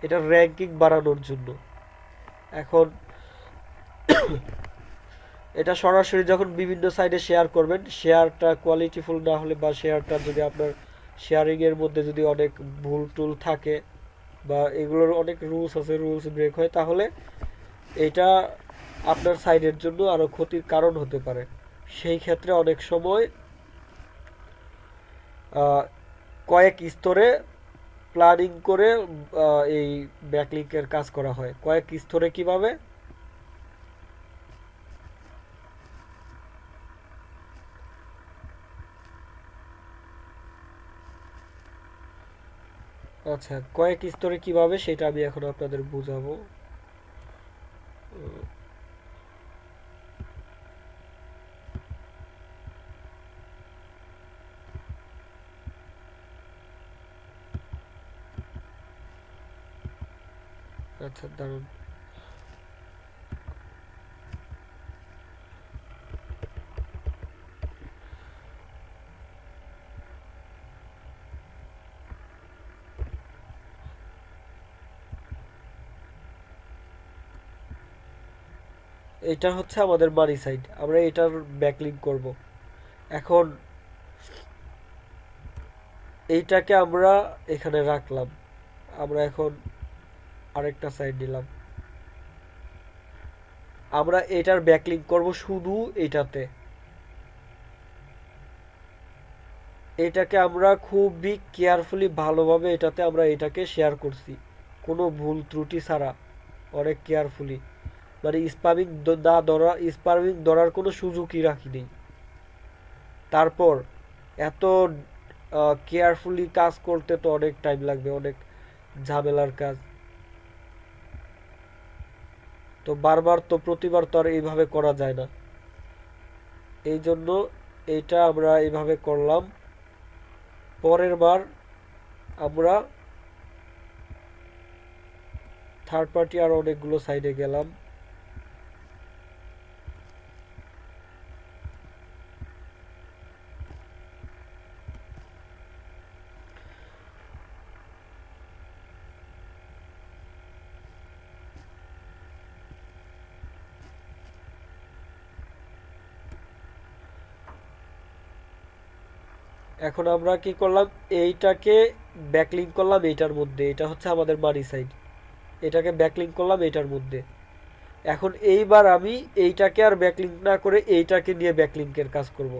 এটা র্যাঙ্কিং বাড়ানোর জন্য। এখন এটা সরাসরি যখন বিভিন্ন সাইডে শেয়ার করবেন, শেয়ারটা কোয়ালিটিফুল না হলে বা শেয়ারটা যদি আপনার শেয়ারিংয়ের মধ্যে যদি অনেক ভুল টুল থাকে বা এগুলোর অনেক রুলস আছে, রুলস ব্রেক হয়, তাহলে এটা আপনার সাইডের জন্য আরও ক্ষতির কারণ হতে পারে। সেই ক্ষেত্রে অনেক সময় কয়েক স্তরে প্ল্যানিং করে এই ব্যাকলিংকের কাজ করা হয়। কয়েক স্তরে কিভাবে? আচ্ছা, কয়েক স্তরে কিভাবে সেটা আমি এখন আপনাদের বুঝাবো। আচ্ছা দারুন। এটা হচ্ছে আমাদের মানি সাইট, আমরা এটার ব্যাকলিংক করব। এখন এইটাকে আমরা এখানে রাখলাম, আমরা এখন আরেকটা সাইট নিলাম, আমরা এটার ব্যাকলিংক করব শুধু এটাতে। এটাকে আমরা খুবই কেয়ারফুলি ভালোভাবে এটাতে আমরা এটাকে শেয়ার করছি, কোনো ভুল ত্রুটি ছাড়া, অনেক কেয়ারফুলি, মানে স্পামিং না ধরা, স্পামিং ধরার কোনো সুযোগই রাখি নেই। তারপর এত কেয়ারফুলি কাজ করতে তো অনেক টাইম লাগবে, অনেক ঝামেলার কাজ। তো বারবার তো প্রতিবার তো আর এইভাবে করা যায় না, এই জন্য এইটা আমরা এইভাবে করলাম। পরের বার আমরা থার্ড পার্টি আর অনেকগুলো সাইডে গেলাম। এখন আমরা কি করলাম, এইটাকে ব্যাকলিংক করলাম এইটার মধ্যে, এটা হচ্ছে আমাদের মানি সাইট, এটাকে ব্যাকলিংক করলাম এইটার মধ্যে। এখন এইবার আমি এইটাকে আর ব্যাকলিংক না করে এইটাকে নিয়ে ব্যাকলিংকের কাজ করব।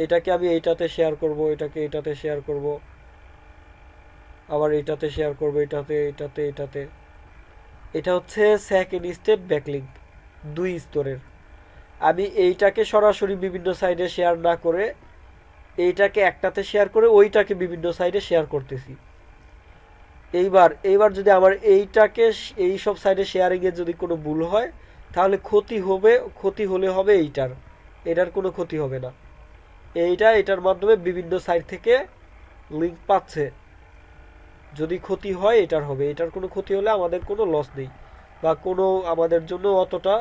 এটাকে আমি এইটাতে শেয়ার করব, এটাকে এটাতে শেয়ার করব, আবার এটাতে শেয়ার করব, এটাতে এটাতে এটাতে। এটা হচ্ছে সেকেন্ড স্টেপ ব্যাকলিংক, দুই স্তরের। আমি এইটাকে সরাসরি বিভিন্ন সাইডে শেয়ার না করে এইটাকে একটাতে শেয়ার করে ওইটাকে বিভিন্ন সাইডে শেয়ার করতেছি। এইবার এইবার যদি আমার এইটাকে এই সব সাইডে শেয়ারিংয়ে যদি কোনো ভুল হয়, তাহলে ক্ষতি হবে, ক্ষতি হলে হবে এইটার, এটার কোনো ক্ষতি হবে না। এইটা এটার মাধ্যমে বিভিন্ন সাইট থেকে লিঙ্ক পাচ্ছে, যদি ক্ষতি হয় এটার হবে, এটার কোনো ক্ষতি হলে আমাদের কোনো লস নেই বা কোনো আমাদের জন্য অতটা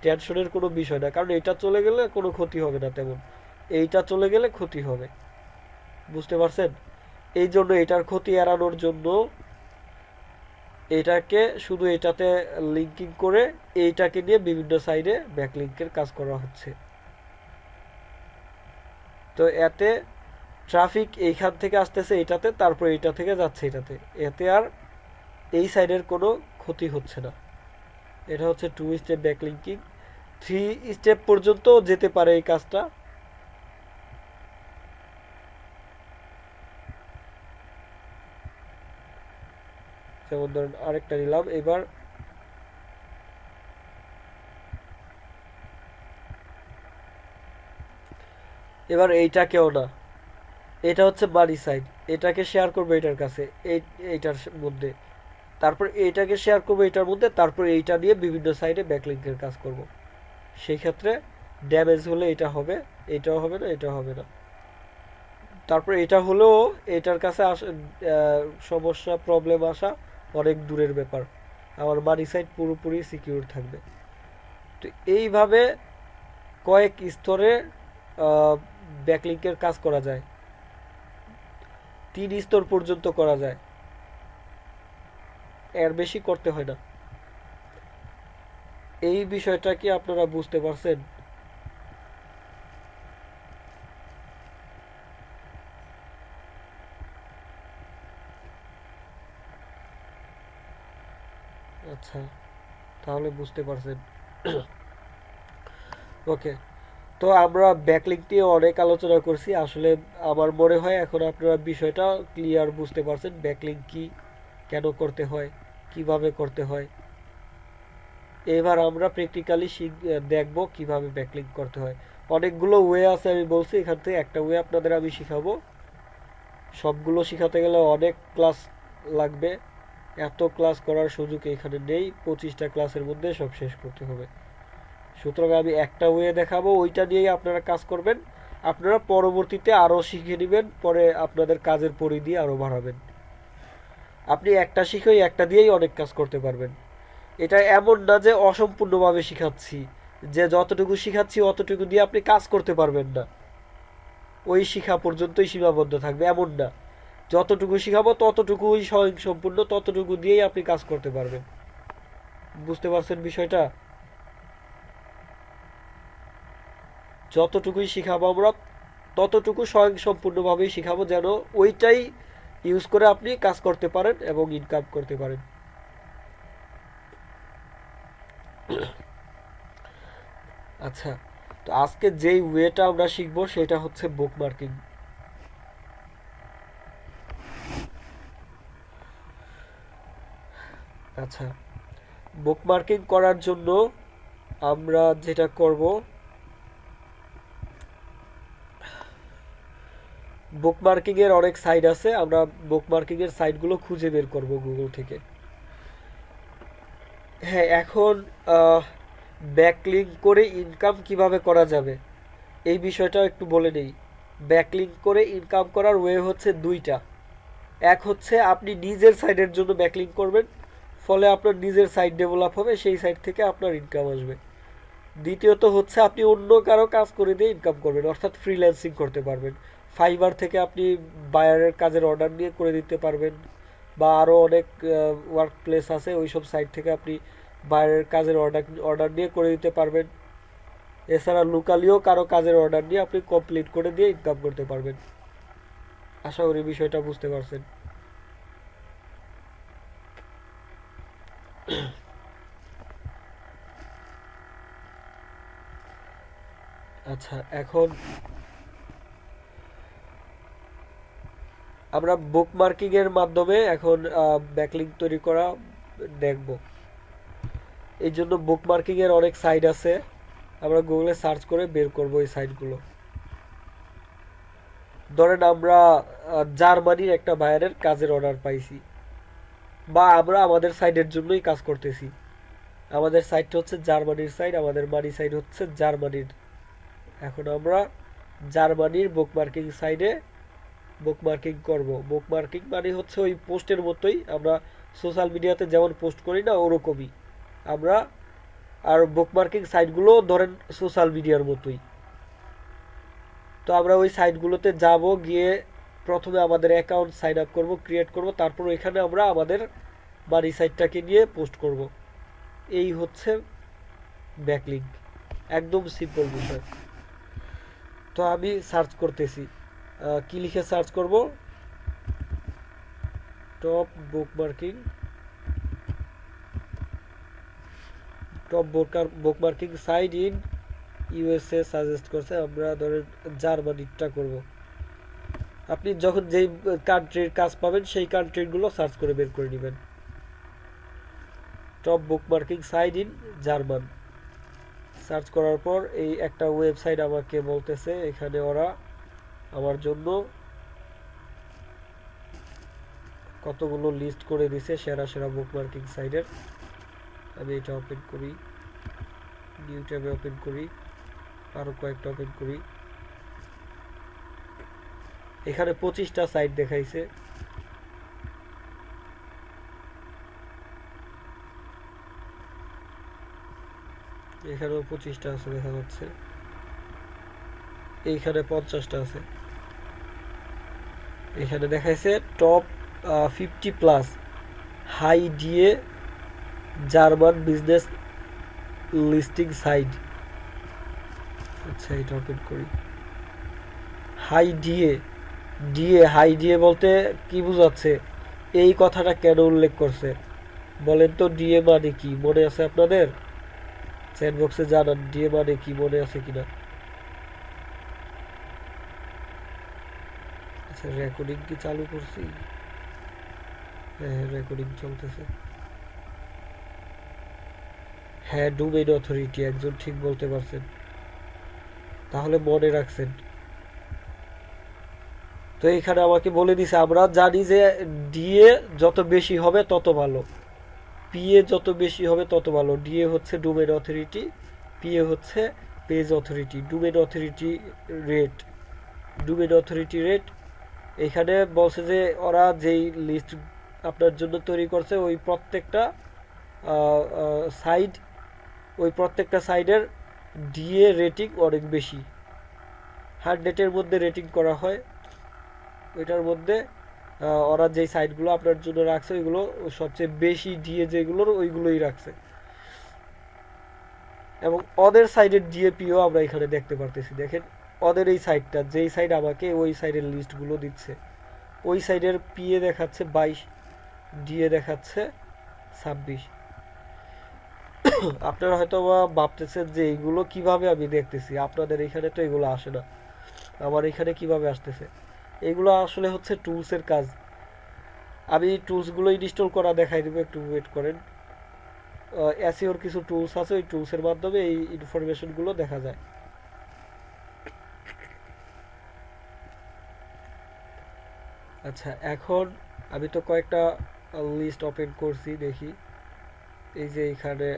টেনশনের কোনো বিষয় না, কারণ এটা চলে গেলে কোনো ক্ষতি হবে না তেমন, এইটা চলে গেলে ক্ষতি হবে। বুঝতে পারছেন? এই জন্য এটার ক্ষতি এড়ানোর জন্য এটাকে শুধু এটাতে লিঙ্কিং করে এইটাকে নিয়ে বিভিন্ন সাইডে ব্যাকলিঙ্কের কাজ করা হচ্ছে। তো এতে ট্রাফিক এইখান থেকে আসতেছে এটাতে, তারপর এইটা থেকে যাচ্ছে এটাতে, এতে আর এই সাইডের কোনো ক্ষতি হচ্ছে না। এটা হচ্ছে 2 স্টেপ ব্যাকলিঙ্কিং। 3 স্টেপ পর্যন্ত যেতে পারে এই কাজটা। যেমন ধরেন আরেকটা নিলাম এবার, এইটাকেও না, এটা হচ্ছে বাড়ি সাইড, এটাকে শেয়ার করবো এটার কাছে, এইটার মধ্যে, তারপর এইটাকে শেয়ার করবো এটার মধ্যে, তারপর এইটা নিয়ে বিভিন্ন সাইডে ব্যাকলিঙ্কের কাজ করব। সেই ক্ষেত্রে ড্যামেজ হলে এটা হবে, এটাও হবে না, এটাও হবে না। তারপর এটা হলেও এটার কাছে সমস্যা প্রবলেম আসা অনেক দূরের ব্যাপার, আমার বাড়ি সাইড পুরোপুরি সিকিউর থাকবে। তো এইভাবে কয়েক স্তরে ব্যাকলিঙ্কের কাজ করা যায়, 3 স্তর পর্যন্ত করা যায়, এর বেশি করতে হয় না। এই বিষয়টা কি আপনারা বুঝতে পারছেন? আচ্ছা, তাহলে বুঝতে পারছেন। ওকে, তো আমরা ব্যাকলিঙ্ক নিয়ে অনেক আলোচনা করছি। আসলে আমার মনে হয় এখন আপনারা বিষয়টা ক্লিয়ার বুঝতে পারছেন, ব্যাকলিঙ্ক কি, কেন করতে হয়, কিভাবে করতে হয়। এবার আমরা প্র্যাকটিক্যালি দেখব কিভাবে ব্যাকলিঙ্ক করতে হয়। অনেকগুলো ওয়ে আছে, আমি বলছি এখান থেকে একটা ওয়ে আপনাদের আমি শিখাবো। সবগুলো শিখাতে গেলে অনেক ক্লাস লাগবে, এত ক্লাস করার সুযোগ এখানে নেই, 25টা ক্লাসের মধ্যে সব শেষ করতে হবে। সুতরাং আমি একটা ওয়ে দেখাবো, ওইটা নিয়েই আপনারা কাজ করবেন। আপনারা পরবর্তীতে আরও শিখে নেবেন, পরে আপনাদের কাজের পরিধি আরও বাড়াবেন। আপনি একটা শিখেই একটা দিয়েই অনেক কাজ করতে পারবেন। এটা এমন না যে অসম্পূর্ণভাবে শিখাচ্ছি, যে যতটুকু শিখাচ্ছি অতটুকু দিয়ে আপনি কাজ করতে পারবেন না, ওই শিখা পর্যন্তই সীমাবদ্ধ থাকবে এমন না। যতটুকু শিখাবো ততটুকুই স্বয়ংসম্পূর্ণ, ততটুকু দিয়েই আপনি কাজ করতে পারবেন। বুঝতে পারছেন বিষয়টা? যতটুকুই শিখাবো আমরা ততটুকু স্বয়ংসম্পূর্ণভাবেই শিখাবো, যেন ওইটাই ইউজ করে আপনি কাজ করতে পারেন এবং ইনকাম করতে পারেন। আচ্ছা, তো আজকে যেই ওয়েটা আমরা শিখবো সেটা হচ্ছে বুকমার্কিং। আচ্ছা, বুকমার্কিং করার জন্য আমরা যেটা করব, বুকমার্কিং এর অনেক সাইট আছে, আমরা বুকমার্কিং এর সাইটগুলো খুঁজে বের করব গুগল থেকে। হ্যাঁ, এখন ব্যাকলিঙ্ক করে ইনকাম কিভাবে করা যাবে এই বিষয়টা একটু বলে নেই। ব্যাকলিঙ্ক করে ইনকাম করার ওয়ে হচ্ছে দুইটা। এক হচ্ছে আপনি নিজের সাইটের জন্য ব্যাকলিঙ্ক করবেন, ফলে আপনার নিজের সাইট ডেভেলপ হবে, সেই সাইট থেকে আপনার ইনকাম আসবে। দ্বিতীয়ত হচ্ছে আপনি অন্য কারো কাজ করে দিয়ে ইনকাম করবেন, অর্থাৎ ফ্রিল্যান্সিং করতে পারবেন। ফাইবার থেকে আপনি বায়ারের কাজের অর্ডার নিয়ে করে দিতে পারবেন, বা আরও অনেক ওয়ার্ক প্লেস আছে, ওই সব সাইট থেকে আপনি বায়ারের কাজের অর্ডার নিয়ে করে দিতে পারবেন। এছাড়া লোকালিও কারো কাজের অর্ডার নিয়ে আপনি কমপ্লিট করে দিয়ে ইনকাম করতে পারবেন। আশা করি বিষয়টা বুঝতে পারছেন। আচ্ছা, এখন আমরা বুকমার্কিং এর মাধ্যমে এখন ব্যাকলিঙ্ক তৈরি করা দেখব। এই জন্য বুকমার্কিং এর অনেক সাইট আছে, আমরা গুগলে সার্চ করে বের করব এই সাইটগুলো। ধরেন আমরা জার্মানির একটা বায়ারের কাজের অর্ডার পাইছি, বা আমরা আমাদের সাইটের জন্যই কাজ করতেছি। আমাদের সাইটটা হচ্ছে জার্মানির সাইট, আমাদের মানি সাইট হচ্ছে জার্মানির। এখন আমরা জার্মানির বুকমার্কিং সাইটে বুকমার্কিং করব। বুকমার্কিং মানে হচ্ছে ওই পোস্টের মতোই, আমরা সোশ্যাল মিডিয়াতে যেমন পোস্ট করি না ওরকমই আমরা, আর বুকমার্কিং সাইটগুলো ধরেন সোশ্যাল মিডিয়ার মতোই। তো আমরা ওই সাইটগুলোতে যাব, গিয়ে প্রথমে আমাদের অ্যাকাউন্ট সাইন আপ করবো, ক্রিয়েট করব, তারপর ওইখানে আমরা আমাদের মানি সাইটটাকে নিয়ে পোস্ট করব। এই হচ্ছে ব্যাকলিঙ্ক, একদম সিম্পল বিষয়। তো আমি সার্চ করতেছি কি লিখে সার্চ করব, top bookmarking site in USA suggest করছে, আমরা ধরেন জার্মানিটা করব। আপনি যখন যেই কান্ট্রির কাজ পাবেন সেই কান্ট্রিগুলো সার্চ করে বের করে নেবেন। Top bookmarking site in German search করার পর এই একটা ওয়েবসাইট আমাকে বলতেছে, এখানে ওরা আমার জন্য কতগুলো লিস্ট করে দিছে সেরা সেরা বুকমার্কিং সাইটের। আমি এটা ওপেন করি, নিউ ট্যাবে ওপেন করি, আরো কয়েকটা ওপেন করি। এখানে 25টা সাইট দেখাইছে। এখানেও 25টা আছে দেখা যাচ্ছে, এইখানে 50টা আছে। এখানে দেখাইছে top 50 plus high DA German business listing site. আচ্ছা এটা ওপেন করি। হাই ডিএ বলতে কি বোঝাচ্ছে, এই কথাটা কেন উল্লেখ করছে বলেন তো? ডিএ মানে কি মনে আছে আপনাদের? চ্যাট বক্সে জানান ডিএ মানে কি, মনে আছে কিনা। আচ্ছা রেকর্ডিং কি চালু করছি? হ্যাঁ রেকর্ডিং চলতেছে। হ্যাঁ ডোমেইন অথরিটি, একজন ঠিক বলতে পারছেন, তাহলে মনে রাখছেন। তো এখানে আমাকে বলে দিছে, আমরা জানি যে ডিএ যত বেশি হবে তত ভালো, পিএ যত বেশি হবে তত ভালো। ডিএ হচ্ছে ডোমেইন অথরিটি, পিএ হচ্ছে page authority. Domain authority rate এখানে বলছে যে ওরা যেই লিস্ট আপনার জন্য তৈরি করছে ওই প্রত্যেকটা সাইডের ডিএ রেটিং অনেক বেশি। 100-এর মধ্যে রেটিং করা হয়, ওইটার মধ্যে ওরা যেই সাইটগুলো আপনার জন্য রাখছে ওইগুলো সবচেয়ে বেশি ডিএ যেগুলোর ওইগুলোই রাখছে। এবং ওদের সাইডের ডিএপিও আমরা এখানে দেখতে পারতেছি। দেখেন ওদের এই সাইটটা, যেই সাইড আমাকে ওই সাইডের লিস্টগুলো দিচ্ছে, ওই সাইডের পিএ দেখাচ্ছে 22, ডিএ দেখাচ্ছে 26। আপনারা হয়তো ভাবতেছেন যে এইগুলো কিভাবে আমি দেখতেছি, আপনাদের এখানে তো এগুলো আসে না, আমার এখানে কিভাবে আসতেছে। এগুলো আসলে হচ্ছে টুলসের কাজ। আমি টুলসগুলো ইনস্টল করা দেখাই দেবো, একটু ওয়েট করেন। এসইওর কিছু টুলস আছে, ওই টুলসের মাধ্যমে এই ইনফরমেশনগুলো দেখা যায়। আচ্ছা এখন আমি তো কয়েকটা লিস্ট ওপেন করছি, দেখি এই যে এখানে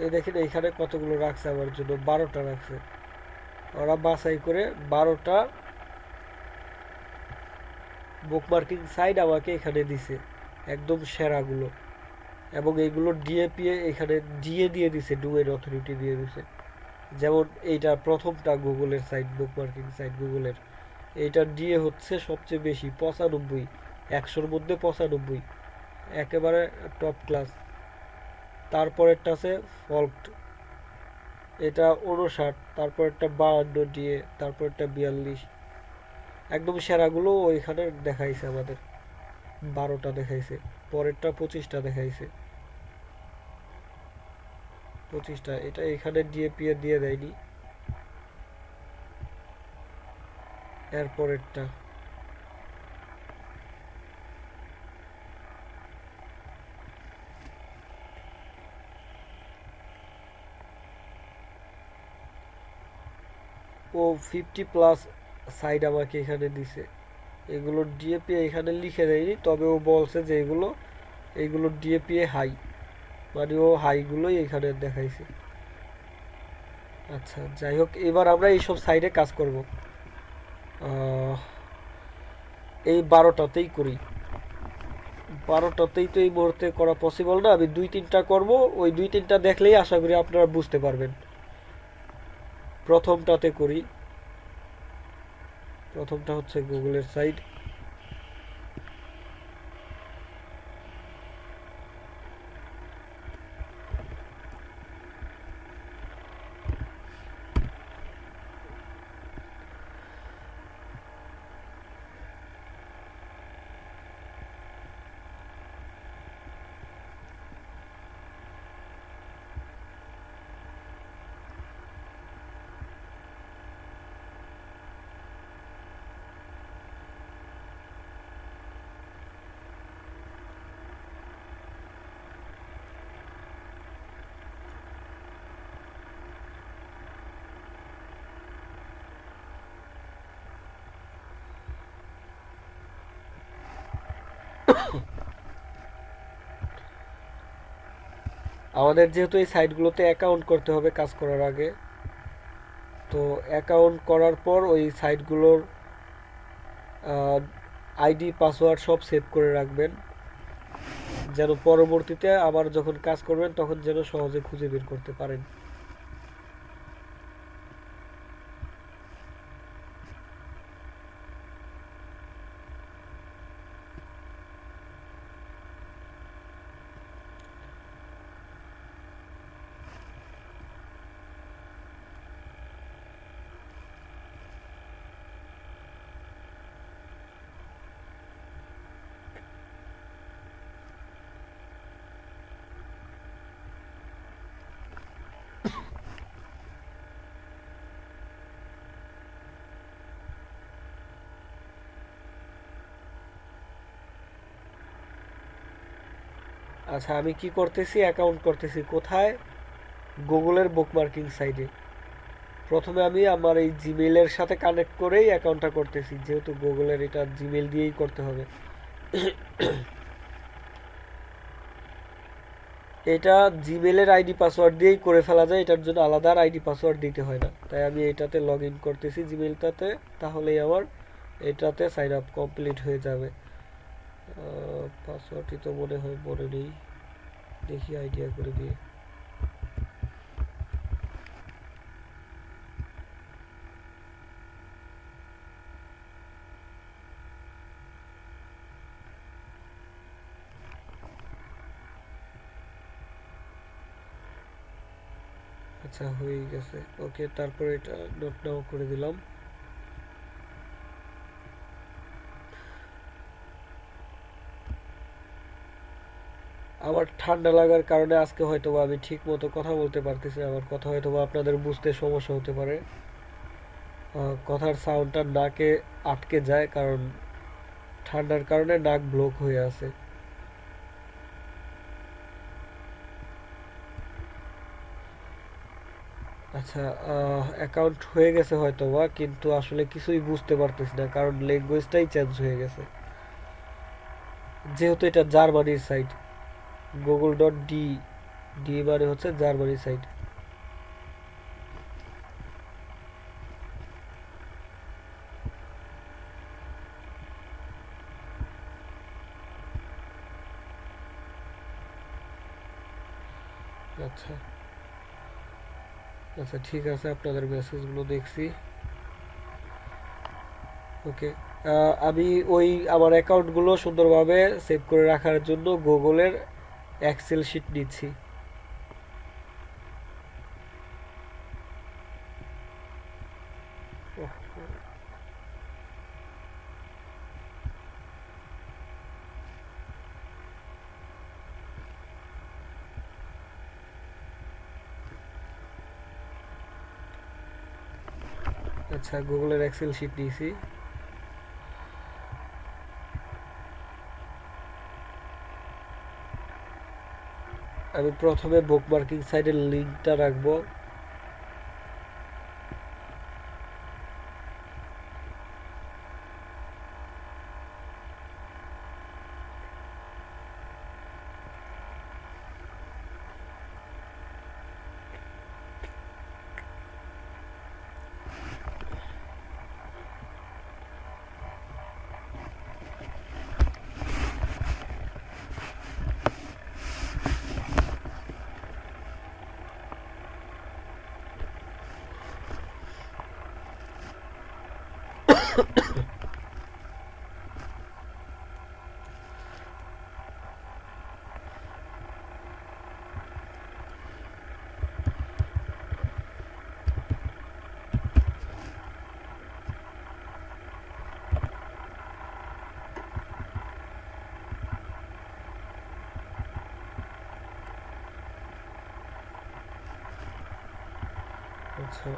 এই দেখেন এইখানে কতগুলো রাখছে আমার জন্য, 12টা রাখছে। ওরা বাছাই করে 12টা বুকমার্কিং সাইট আমাকে এখানে দিছে, একদম সেরাগুলো। এবং এইগুলো ডিএপিএ এখানে ডিএ দিয়ে দিছে, ডোমেইন অথরিটি দিয়ে দিছে। যেমন এইটা প্রথমটা গুগলের সাইট, বুকমার্কিং সাইট গুগলের, এইটার ডিএ হচ্ছে সবচেয়ে বেশি 95, 100-র মধ্যে 95, একেবারে টপ ক্লাস। তারপরেরটা আছে ফল্ট, এটা 59, তারপরেরটা 52 ডিএ, তারপরেরটা 42। একদম সেরাগুলো ওইখানে দেখাইছে আমাদের, 12টা দেখাইছে। পরেরটা 25টা দেখাইছে, 25টা। এটা এখানে ডিএপিএ দিয়ে দেয়নি। এরপরেরটা ও 50 প্লাস সাইড আমাকে এখানে দিছে। এগুলো ডিএপিএ এখানে লিখে দেয়নি, তবে ও বলছে যে এইগুলো ডিএপিএ হাই, মানে ও হাইগুলোই এখানে দেখাইছে। আচ্ছা যাই হোক, এবার আমরা এইসব সাইডে কাজ করব। এই 12টাতেই করি, 12টাতেই তো এই মুহূর্তে করা পসিবল না, আমি 2-3টা করব। ওই 2-3টা দেখলেই আশা করি আপনারা বুঝতে পারবেন। প্রথমটাতে করি, প্রথমটা হচ্ছে গুগলের সাইট। আমাদের যেহেতু এই সাইটগুলোতে অ্যাকাউন্ট করতে হবে কাজ করার আগে, তো অ্যাকাউন্ট করার পর ওই সাইটগুলোর আইডি পাসওয়ার্ড সব সেভ করে রাখবেন, যেন পরবর্তীতে আবার যখন কাজ করবেন তখন যেন সহজে খুঁজে বের করতে পারেন। আচ্ছা, আমি কি করতেছি, অ্যাকাউন্ট করতেছি কোথায়? গুগলের বুকমার্কিং সাইটে। প্রথমে আমি আমার এই জিমেইলের সাথে কানেক্ট করেই অ্যাকাউন্টটা করতেছি, যেহেতু গুগলের এটা জিমেইল দিয়েই করতে হবে। এটা জিমেইলের আইডি পাসওয়ার্ড দিয়েই করে ফেলা যায়, এটার জন্য আলাদা আর আইডি পাসওয়ার্ড দিতে হয় না। তাই আমি এটাতে লগ ইন করতেছি জিমেইলটাতে, তাহলেই আমার এটাতে সাইন আপ কমপ্লিট হয়ে যাবে। পাসওয়ার্ডটি তো মনে হয় মনে নেই, দেখি আইডিয়া করে দিয়ে। আচ্ছা, হয়ে গেছে। ওকে, তারপরে এটা নোট নাও করে দিলাম। আমার ঠান্ডা লাগার কারণে আজকে হয়তো আমি ঠিক মতো কথা বলতে পারতেছি, আমার কথা হয়তো আপনাদের বুঝতে সমস্যা হতে পারে। কথার সাউন্ডটা নাকে আটকে যায়, কারণ ঠান্ডার কারণে নাক ব্লক হয়ে আছে। আচ্ছা, অ্যাকাউন্ট হয়ে গেছে হয়তো বা, কিন্তু আসলে কিছুই বুঝতে পারতেছি না, কারণ ল্যাঙ্গুয়েজটাই চেঞ্জ হয়ে গেছে। যেহেতু এটা জার্মানির site, Google dot D, D মানে হচ্ছে জার্মানির সাইট। আচ্ছা আচ্ছা, ঠিক আছে, আপনাদের মেসেজগুলো দেখছি। ওকে, আমি ওই আমার অ্যাকাউন্টগুলো সুন্দরভাবে সেভ করে রাখার জন্য গুগলের এক্সেল শিট নিচ্ছি। আচ্ছা, গুগলের এক্সেল শিট নিয়েছি। আমি প্রথমে বুকমার্কিং সাইটের লিঙ্কটা রাখবো। আচ্ছা,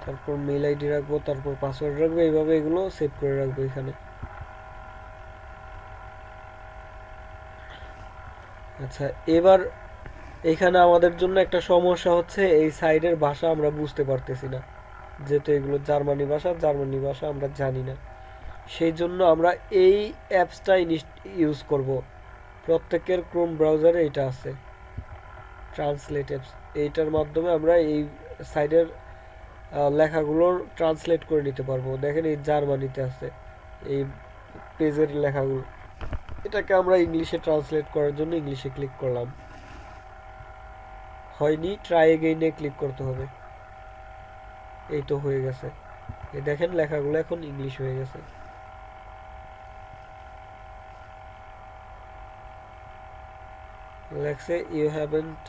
তারপর মেল আইডি রাখবো, তারপর পাসওয়ার্ড রাখবো, এইভাবে এগুলো সেভ করে রাখবো এখানে। আচ্ছা, এবার এখানে আমাদের জন্য একটা সমস্যা হচ্ছে, এই সাইডের ভাষা আমরা বুঝতে পারতেছি না, যেহেতু এগুলো জার্মানি ভাষা আমরা জানি না। সেই জন্য আমরা এই অ্যাপসটা ইউজ করব। প্রত্যেকের ক্রোম ব্রাউজারে এটা আছে, ট্রান্সলেট অ্যাপস। এইটার মাধ্যমে আমরা এই সাইডের লেখাগুলোর ট্রান্সলেট করে নিতে পারবো। দেখেন এই জার্মানিতে আছে এই পেজের লেখাগুলো, এটাকে আমরা ইংলিশে ট্রান্সলেট করার জন্য ইংলিশে ক্লিক করলাম, হয়নি, ট্রাই এগেইনে ক্লিক করতে হবে। এই তো হয়ে গেছে, এই দেখেন লেখাগুলো এখন ইংলিশ হয়ে গেছে। লেখছে you haven't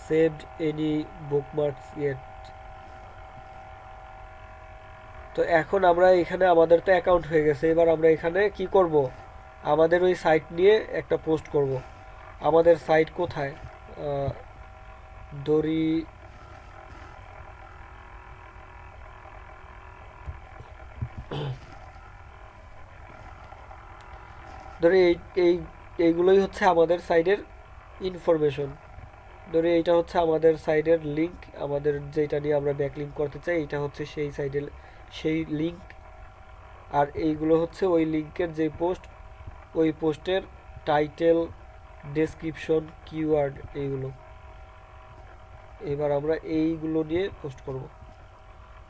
saved any bookmarks yet. তো এখন আমরা এখানে আমাদের তো অ্যাকাউন্ট হয়ে গেছে, এবার আমরা এখানে কি করব, আমাদের ওই সাইট নিয়ে একটা পোস্ট করব। আমাদের সাইট কোথায়, দড়ি ধরে এইগুলোই হচ্ছে আমাদের সাইডের ইনফরমেশন। ধরে এইটা হচ্ছে আমাদের সাইডের লিংক, আমাদের যেটা নিয়ে আমরা ব্যাকলিংক করতে চাই এটা হচ্ছে সেই সাইডের সেই লিংক। আর এইগুলো হচ্ছে ওই লিংকের যে পোস্ট, ওই পোস্টের টাইটেল, ডেসক্রিপশন, কিওয়ার্ড এইগুলো। এবার আমরা এইগুলো নিয়ে পোস্ট করব।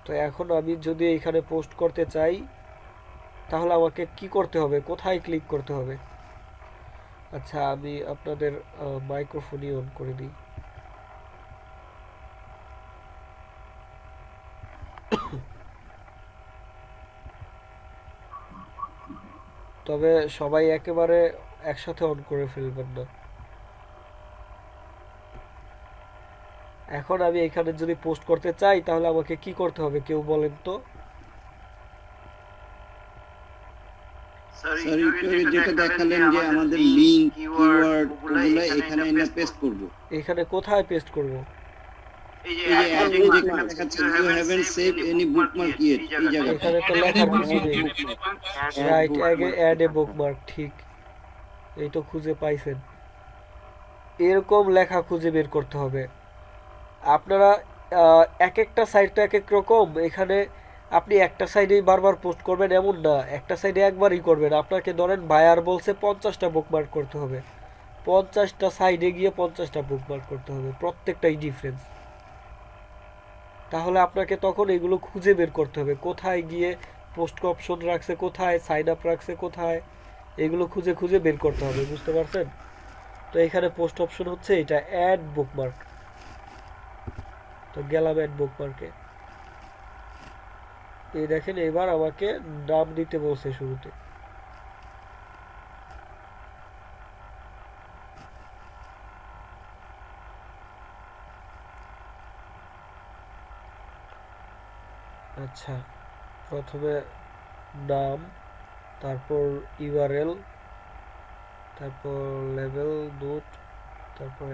তো এখন আমি যদি এখানে পোস্ট করতে চাই তাহলে আমাকে কি করতে হবে, কোথায় ক্লিক করতে হবে? আচ্ছা, আমি আপনাদের মাইক্রোফোনই অন করে দিই। তবে সবাই একেবারে একসাথে অন করে ফেলবেন না। এখন আমি এখানে যদি পোস্ট করতে চাই তাহলে আমাকে কি করতে হবে, কেউ বলেন তো? স্যার একটু আগে যেটা দেখালেন যে আমাদের লিংক, কিওয়ার্ড ওগুলো এখানে এনে পেস্ট করব। এখানে কোথায় পেস্ট করব? এই যে যেখানে দেখাচ্ছে you haven't save any bookmark yet, এই জায়গায় এখানে তো লেখার কিছু নেই। রাইট, আগে অ্যাড এ বুকমার্ক, ঠিক, এই তো খুঁজে পাইছেন। এরকম লেখা খুঁজে বের করতে হবে। আপনারা এক একটা সাইট তো এক এক রকম, এখানে আপনি একটা সাইডেই বারবার পোস্ট করবেন এমন না, একটা সাইডে একবারই করবেন। আপনাকে ধরেন বায়ার বলছে 50টা বুকমার্ক করতে হবে, 50টা সাইডে গিয়ে 50টা বুকমার্ক করতে হবে, প্রত্যেকটাই ডিফারেন্স। তাহলে আপনাকে তখন এগুলো খুঁজে বের করতে হবে, কোথায় গিয়ে পোস্ট অপশন রাখছে, কোথায় সাইন আপ রাখছে, কোথায়, এগুলো খুঁজে খুঁজে বের করতে হবে, বুঝতে পারছেন? তো এখানে পোস্ট অপশন হচ্ছে এটা অ্যাড বুকমার্ক। তো গেলাম অ্যাড বুকমার্কে। এই দেখেন এবার আমাকে নাম দিতে বলছে শুরুতে। আচ্ছা, প্রথমে নাম, তারপর ইউআরএল, তারপর লেভেল নোট, তারপর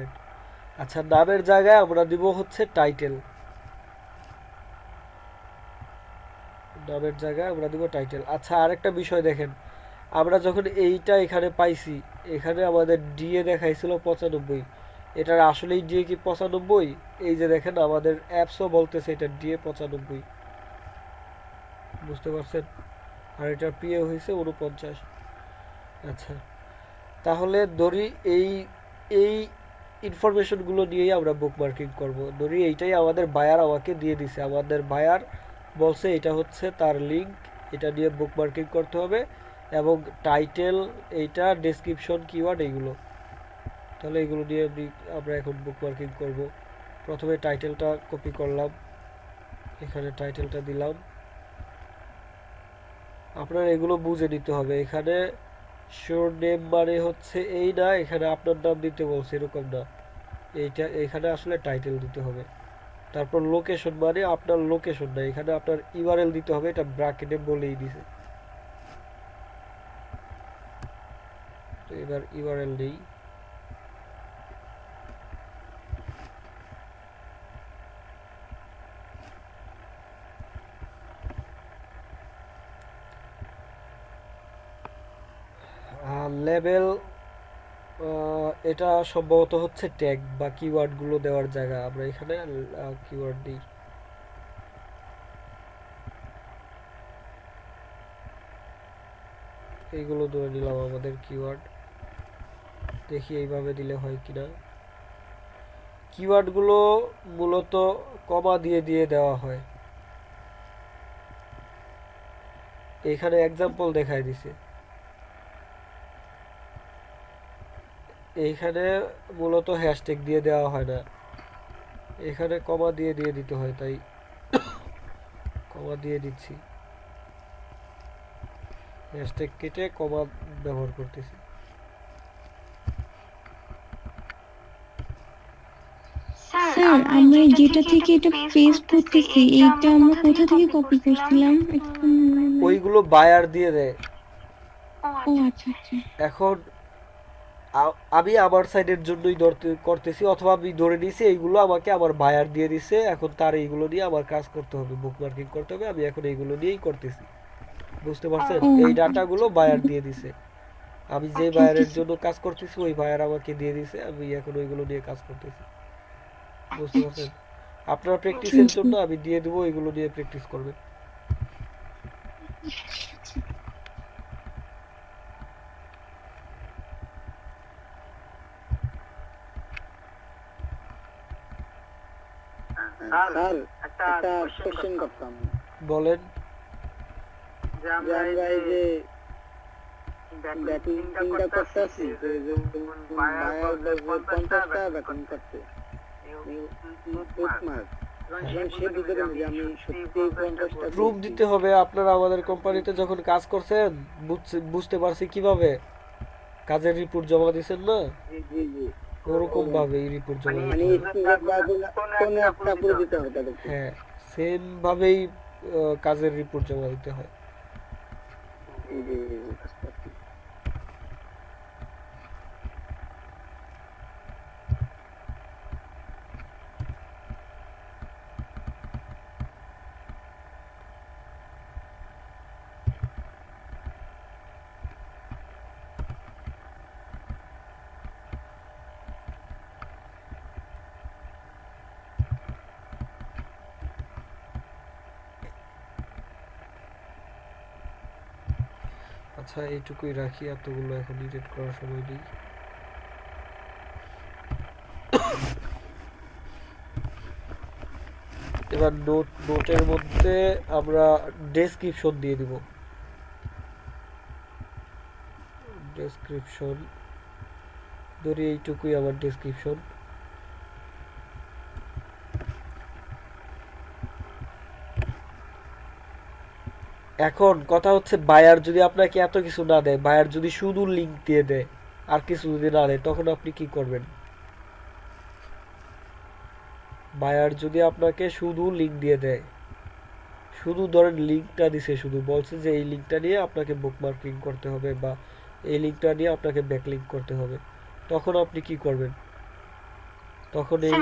আচ্ছা, নামের জায়গায় আমরা দিব হচ্ছে টাইটেল। নামের জায়গায় আমরা দিব টাইটেল। আচ্ছা, আরেকটা বিষয় দেখেন, আমরা যখন এইটা এখানে পাইছি, এখানে আমাদের ডিএ দেখাইছিল 95, এটার আসলেই ডিএ কি 95? এই যে দেখেন আমাদের অ্যাপসও বলতেছে এটা ডিএ 95, বুঝতে পারছেন? আর এটার পিএ হয়েছে 49। আচ্ছা, তাহলে ধরি এই এই ইনফরমেশনগুলো নিয়েই আমরা বুকমার্কিং করব। ধরি এইটাই আমাদের বায়ার আমাকে দিয়ে দিছে, আমাদের বায়ার বলছে এটা হচ্ছে তার লিংক, এটা নিয়ে বুকমার্কিং করতে হবে, এবং টাইটেল, এইটা ডেসক্রিপশন, কিওয়ার্ড, এইগুলো। তাহলে এগুলো নিয়ে আমরা এখন বুকমার্কিং করব। প্রথমে টাইটেলটা কপি করলাম, এখানে টাইটেলটা দিলাম। আপনার এগুলো বুঝে নিতে হবে, এখানে শিওর নেম মানে হচ্ছে এই না, এখানে আপনার নাম দিতে বলছে এরকম না, এইটা এখানে আসলে টাইটেল দিতে হবে। তারপর লোকেশন মানে আপনার লোকেশন না, এখানে আপনার ইউআরএল দিতে হবে, এটা ব্র্যাকেটে বলেই দিছে। তো এবার ইউআরএল নেই, লেভেল, এটা সম্ভবত হচ্ছে ট্যাগ বা কিওয়ার্ড গুলো দেওয়ার জায়গা। আমরা এখানে কিওয়ার্ড দিই, এইগুলো ধরে নিলাম আমাদের কিওয়ার্ড। দেখি এইভাবে দিলে হয় কিনা। কিওয়ার্ড গুলো মূলত কমা দিয়ে দিয়ে দেওয়া হয়, এখানে এক্সাম্পল দেখাই দিছে। এইখানে মূলত হ্যাশট্যাগ দিয়ে দেওয়া হয় না, এখানে কমা দিয়ে দিয়ে দিতে হয়, তাই কমা দিয়ে দিচ্ছি, হ্যাশট্যাগ কেটে কমা ব্যবহার করতেছি। স্যার, আমরা যেটা থেকে এটা পেস্ট করতেছি, এইটা আমরা কোথা থেকে কপি করছিলাম? ওইগুলো বায়ার দিয়ে দেয়। ও আচ্ছা আচ্ছা। এখন আমি আমার সাইডের জন্যই করতেছি, অথবা আমি ধরে নিয়েছি এইগুলো আমাকে আমার বায়ার দিয়ে দিছে, এখন তার এইগুলো নিয়ে আমার কাজ করতে হবে, বুকমার্কিং করতে হবে, আমি এখন এইগুলো নিয়েই করতেছি। বুঝতে পারছেন? এই ডাটাগুলো বায়ার দিয়ে দিছে, আমি যে বায়ারের জন্য কাজ করতেছি ওই বায়ার আমাকে দিয়ে দিছে, আমি এখন ওইগুলো নিয়ে কাজ করতেছি। বুঝতে পারছেন? আপনার প্র্যাকটিসের জন্য আমি দিয়ে দেবো, এগুলো নিয়ে প্র্যাকটিস করবেন। স্যার একটা কোশ্চেন করতাম। বলেন। যে আমরা এই যে ব্যাটিংটা করতেছি, যে বায়ার 50টা ব্যাটিং করতে বুকমার্ক, এখন সে বুঝবে যে আমি সত্যি 50টা প্রুফ দিতে হবে। আপনারা আমাদের কোম্পানিতে যখন কাজ করছেন বুঝতে পারছি কিভাবে কাজের রিপোর্ট জমা দিয়েছেন না, জি জি ওরকম ভাবে এই রিপোর্ট জমা মানে দিতে হবে। কোন একটা করে দিতে হবে তাদেরকে। হ্যাঁ, সেম ভাবেই কাজের রিপোর্ট জমা দিতে হয়। জি জি বুঝতে পারছি। আচ্ছা, এইটুকুই রাখি, এতগুলো এখন এডিট করার সময় নেই। এবার নোটের মধ্যে আমরা ডেসক্রিপশন দিয়ে দিব। ডেসক্রিপশন ধরি, এইটুকুই আমার ডেসক্রিপশন। এখন কথা হচ্ছে, বায়ার যদি আপনাকে এত কিছু না দেয়, বায়ার যদি শুধু লিংক দিয়ে দেয় আর কিছু যদি না দেয়, তখন আপনি কি করবেন? বায়ার যদি আপনাকে শুধু লিংক দিয়ে দেয়, শুধু ধরেন লিংকটা দিছে, শুধু বলছে যে এই লিংকটা নিয়ে আপনাকে বুকমার্কিং করতে হবে বা এই লিংকটা নিয়ে আপনাকে ব্যাকলিংক করতে হবে, তখন আপনি কি করবেন? তখন এই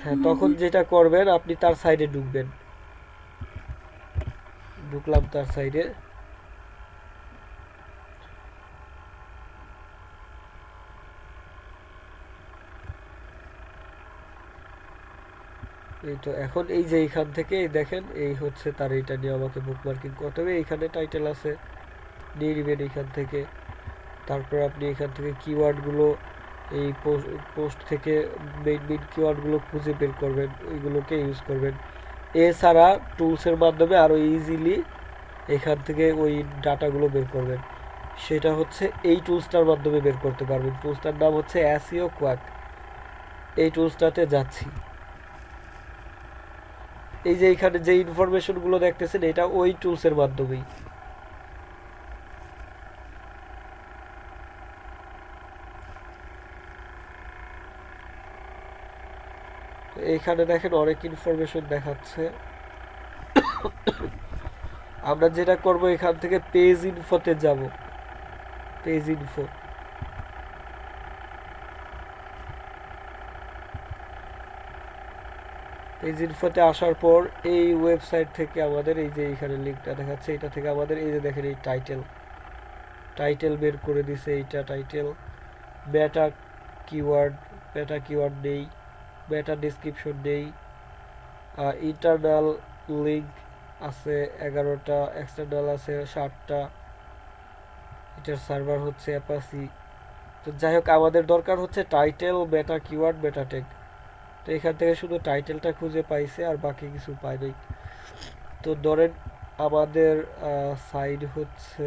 হ্যাঁ, তখন যেটা করবেন, আপনি তার সাইডে ঢুকবেন। ঢুকলাম তার সাইডে, এই তো এখন এই যে এইখান থেকে দেখেন, এই হচ্ছে তার, এইটা নিয়ে আমাকে বুকমার্কিং করতে হবে। এইখানে টাইটেল আছে, নিয়ে নেবেন এইখান থেকে। তারপর আপনি এখান থেকে কিওয়ার্ডগুলো, এই পোস্ট থেকে মেইন কিওয়ার্ডগুলো খুঁজে বের করবেন, ওইগুলোকে ইউজ করবেন। এছাড়া টুলসের মাধ্যমে আরও ইজিলি এখান থেকে ওই ডাটাগুলো বের করবেন, সেটা হচ্ছে এই টুলসটার মাধ্যমে বের করতে পারবেন। টুলসটার নাম হচ্ছে এসইও কোয়াক। এই টুলসটাতে যাচ্ছি, এই যে এখানে যে ইনফরমেশনগুলো দেখতেছেন, এটা ওই টুলসের মাধ্যমেই। তো এইখানে দেখেন অনেক ইনফরমেশন দেখাচ্ছে। আমরা যেটা করব এখান থেকে পেজ ইনফোতে যাব। পেজ ইনফো, পেজ ইনফোতে আসার পর এই ওয়েবসাইট থেকে আমাদের এই যে এখানে লিঙ্কটা দেখাচ্ছে, এটা থেকে আমাদের এই যে দেখেন এই টাইটেল বের করে দিছে। এইটা টাইটেল, মেটা কিওয়ার্ড নেই, মেটা ডেসক্রিপশন নেই, ইন্টারনাল লিঙ্ক আছে 11টা, এক্সটার্নাল আছে 7টা, এটার সার্ভার হচ্ছে অ্যাপাসি। তো যাই হোক, আমাদের দরকার হচ্ছে টাইটেল, মেটা কিওয়ার্ড, মেটা ট্যাগ। তো এখান থেকে শুধু টাইটেলটা খুঁজে পাইছে, আর বাকি কিছু পাই নাই। তো ধরেন আমাদের সাইড হচ্ছে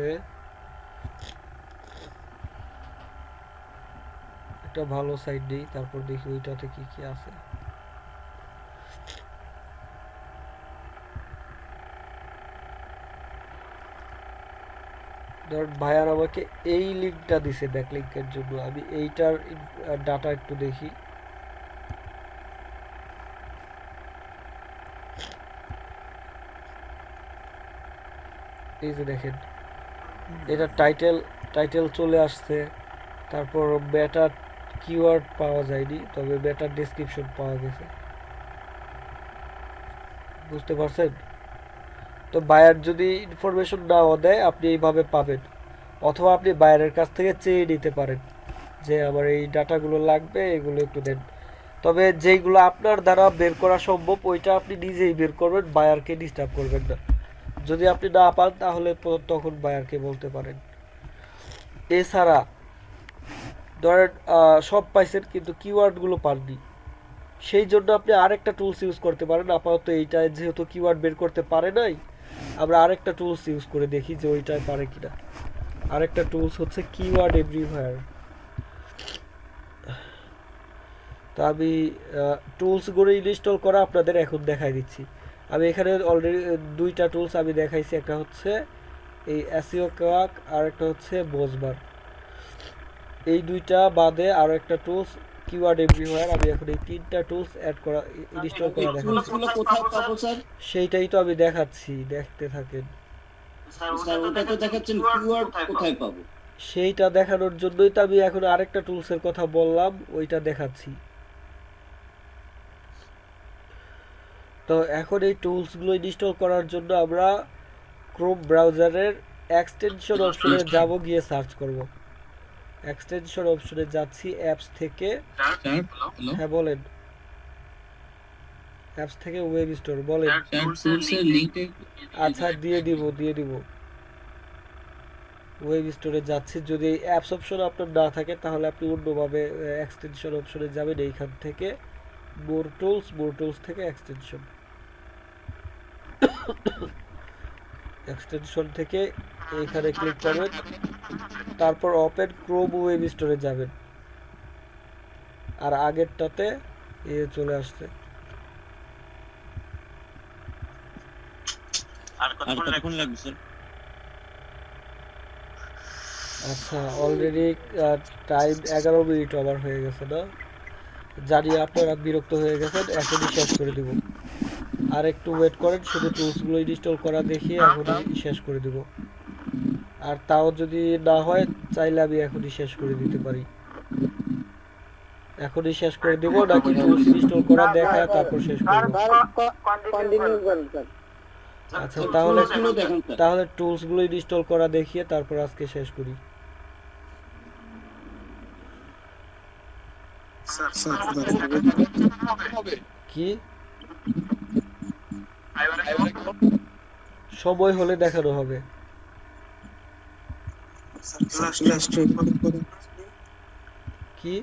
একটা ভালো সাইড নেই, তারপর দেখি ওইটাতে কি কি আছে। ধর ভাইয়ার আমাকে এই লিঙ্কটা দিছে ব্যাকলিঙ্কের জন্য, আমি এইটার ডাটা একটু দেখি। এই যে দেখেন এটা টাইটেল চলে আসছে, তারপর মেটা কিওয়ার্ড পাওয়া যায়নি, তবে মেটা ডেসক্রিপশন পাওয়া গেছে। বুঝতে পারছেন? তো বায়ার যদি ইনফরমেশন নাও দেয় আপনি এইভাবে পাবেন, অথবা আপনি বায়ারের কাছ থেকে চেয়ে নিতে পারেন যে আমার এই ডাটাগুলো লাগবে, এগুলো একটু দেন। তবে যেইগুলো আপনার দ্বারা বের করা সম্ভব ওইটা আপনি নিজেই বের করবেন, বায়ারকে ডিস্টার্ব করবেন না। যদি আপনি না পান তাহলে তখন বায়ারকে বলতে পারেন। এছাড়া ধরেন সব পাইছেন কিন্তু কিওয়ার্ডগুলো পাননি, সেই জন্য আপনি আরেকটা টুলস ইউজ করতে পারেন। আপাতত এইটায় যেহেতু কিওয়ার্ড বের করতে পারে নাই, আমরা আরেকটা টুলস ইউজ করে দেখি যে ওইটায় পারে কিনা। আরেকটা টুলস হচ্ছে কিওয়ার্ড এভরিওয়্যার। তো আমি টুলসগুলো ইনস্টল করা আপনাদের এখন দেখাই দিচ্ছি। আমি এখানে অলরেডি দুইটা টুলস আমি দেখাইছি, একটা হচ্ছে এই এসইও কোয়াক আর একটা হচ্ছে বোজবার। এই দুইটা বাদে আরো একটা টুলস কিওয়ার্ড এভরিওয়্যার। আমি এখন এই তিনটা টুলস অ্যাড করা ইনস্টল করা দেখাচ্ছি। কোথায় পাবো স্যার? সেইটাই তো আমি দেখাচ্ছি, দেখতে থাকেন। স্যার ওটা তো দেখাচ্ছেন, কিওয়ার্ড কোথায় পাবো? সেইটা দেখানোর জন্যই তো আমি এখন আরেকটা টুলসের কথা বললাম, ওইটা দেখাচ্ছি। তো এখন এই টুলসগুলো ইনস্টল করার জন্য আমরা ক্রোম ব্রাউজারের এক্সটেনশন অপশনে যাব, গিয়ে সার্চ করব। এক্সটেনশন অপশনে যাচ্ছি, অ্যাপস থেকে। হ্যাঁ বলেন। অ্যাপস থেকে ওয়েব স্টোর বলেন। আচ্ছা দিয়ে দিব ওয়েব স্টোরে যাচ্ছি। যদি এই অ্যাপস অপশন আপনার না থাকে তাহলে আপনি অন্যভাবে এক্সটেনশন অপশনে যাবেন। এইখান থেকে মোর টুলস থেকে এক্সটেনশন থেকে এইখানে ক্লিক করবেন, তারপর ওপেন ক্রোম ওয়েব স্টোরে যাবেন। আর আগেরটাতে চলে আসছে। আচ্ছা অলরেডি টাইম 11 মিনিট ওভার হয়ে গেছে না? জানি আপনারা বিরক্ত হয়ে গেছেন, এখনই শেষ করে দিব। আর একটু ওয়েট করেন, শুধু টুলসগুলো ইনস্টল করা দেখিয়ে এখনই শেষ করে দিব। আর তাও যদি না হয় চাইলে আমি এখনই শেষ করে দিতে পারি। এখনই শেষ করে দিব নাকি টুলস ইনস্টল করা দেখায় তারপর শেষ করব? আচ্ছা তাহলে টুলসগুলো ইনস্টল করা দেখিয়ে তারপর আজকে শেষ করি। কি সময় হলে দেখানো হবে। কি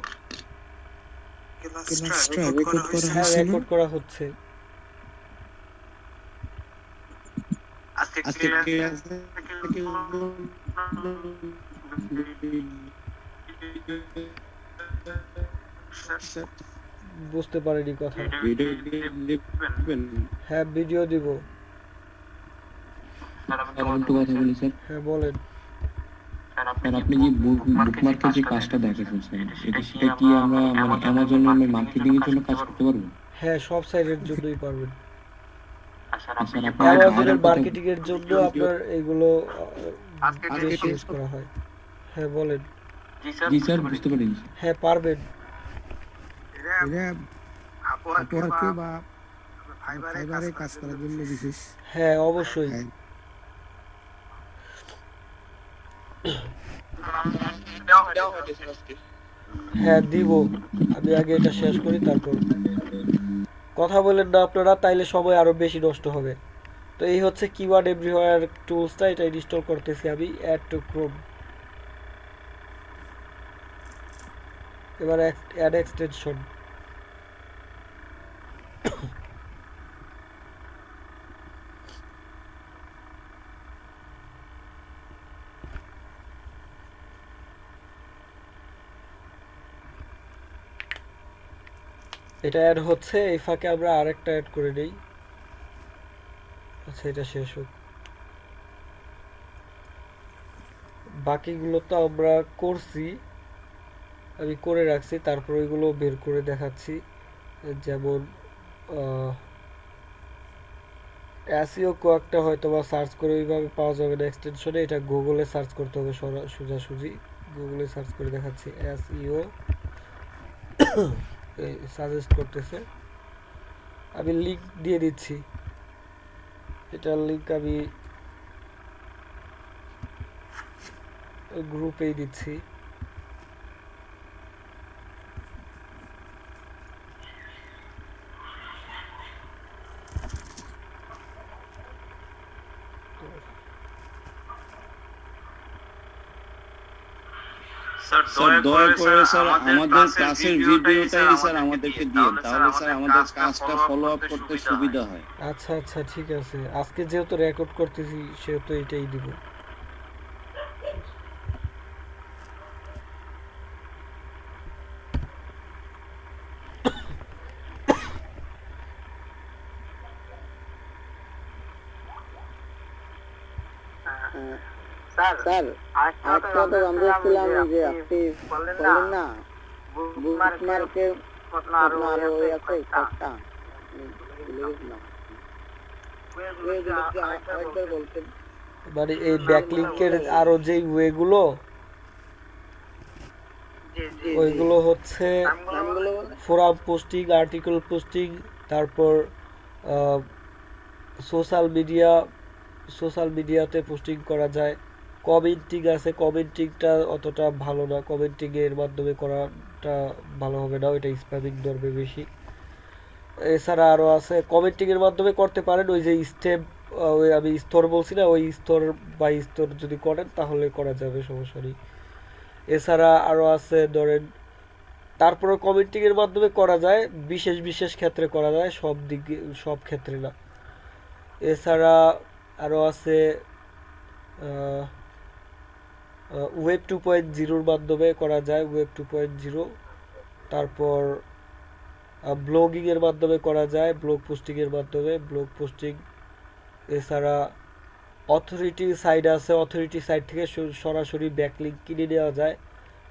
হ্যাঁ রেকর্ড করা হচ্ছে। বুঝতে পারিনি কথা। হ্যাঁ ভিডিও দিব। হ্যাঁ বলেন। স্যার আপনি যে বুকমার্কের যে কাজটা দেখাচ্ছেন স্যার, সেটা কি আমরা মানে অ্যামাজনে মার্কেটিং এর জন্য কাজ করতে পারবো? হ্যাঁ, সব সাইটের জন্যই পারবেন। আর স্যার আপনি যে আপনার অ্যামাজনের কথা- মার্কেটিং এর জন্য আপনার এগুলো আজকে বেশি ইউজ করা হয়। হ্যাঁ বলেন। জি স্যার বুঝতে পারিনি। হ্যাঁ পারবেন। এটা আপওয়ার্কে বা ফাইবারে কাজ করার জন্য বিশেষ। হ্যাঁ অবশ্যই। হ্যাঁ। হ্যাঁ দিব, আমি আগে এটা শেষ করি তারপর কথা বলেন না আপনারা, তাইলে সময় আরো বেশি নষ্ট হবে। তো এই হচ্ছে কিওয়ার্ড এভরিওয়্যার টুলসটা, এটা ইনস্টল করতেছি আমি। অ্যাড টু ক্রোম, এবার অ্যাড এক্সটেনশন। এটা অ্যাড হচ্ছে, এই ফাঁকে আমরা আরেকটা অ্যাড করে নেই। আচ্ছা এটা শেষ হোক, বাকিগুলো তো আমরা করছি, আমি করে রাখছি, তারপর ওইগুলো বের করে দেখাচ্ছি। যেমন এসইও কোয়াকটা হয়তো বা সার্চ করে ওইভাবে পাওয়া যাবে না এক্সটেনশনে, এটা গুগলে সার্চ করতে হবে সোজাসুজি। গুগলে সার্চ করে দেখাচ্ছি এসইও সাজেস্ট করতেছে, আমি লিংক দিয়ে দিচ্ছি। এটার লিংক আমি গ্রুপেই দিচ্ছি। স্যার দয়া করে স্যার আমাদের ক্লাসের ভিডিওটাই স্যার আমাদেরকে দিন, তাহলে স্যার আমাদের কাজটা ফলো আপ করতে সুবিধা হয়। আচ্ছা আচ্ছা ঠিক আছে, আজকে যেহেতু রেকর্ড করতেছি সেহেতু এটাই দিব। স্যার আরেকটা তো আমরা ছিলাম যে আপনি বললেন না বুকমার্কের আরো ওই আছে কাজটা আরেকবার বলতেন। মানে এই ব্যাকলিংকের আরো যেই ওয়েগুলো, ওইগুলো হচ্ছে ফোরাম পোস্টিং, আর্টিকেল পোস্টিং, তারপর সোশ্যাল মিডিয়াতে পোস্টিং করা যায়। কমেন্টিং আছে, কমেন্টিংটা অতটা ভালো না, কমেন্টিং এর মাধ্যমে করাটা ভালো হবে না, ওইটা স্প্যামিং ধরবে বেশি। এছাড়া আরও আছে, কমেন্টিং এর মাধ্যমে করতে পারেন ওই যে স্টেপ, ওই আমি স্তর বলছি না, ওই স্তর বাই স্তর যদি করেন তাহলে করা যাবে, সমস্যা নেই। এছাড়া আরও আছে ধরেন, তারপরে কমেন্টিং এর মাধ্যমে করা যায়, বিশেষ বিশেষ ক্ষেত্রে করা যায়, সব দিকে সব ক্ষেত্রে না। এছাড়া আরও আছে ওয়েব 2.0 মাধ্যমে করা যায়, ওয়েব 2.0। তারপর ব্লগিং এর মাধ্যমে করা যায়, ব্লগ পোস্টিং এর মাধ্যমে ব্লগ পোস্টিং। এছাড়া অথরিটি সাইট আছে, অথরিটি সাইট থেকে সরাসরি ব্যাকলিংক কিনে নেওয়া যায়।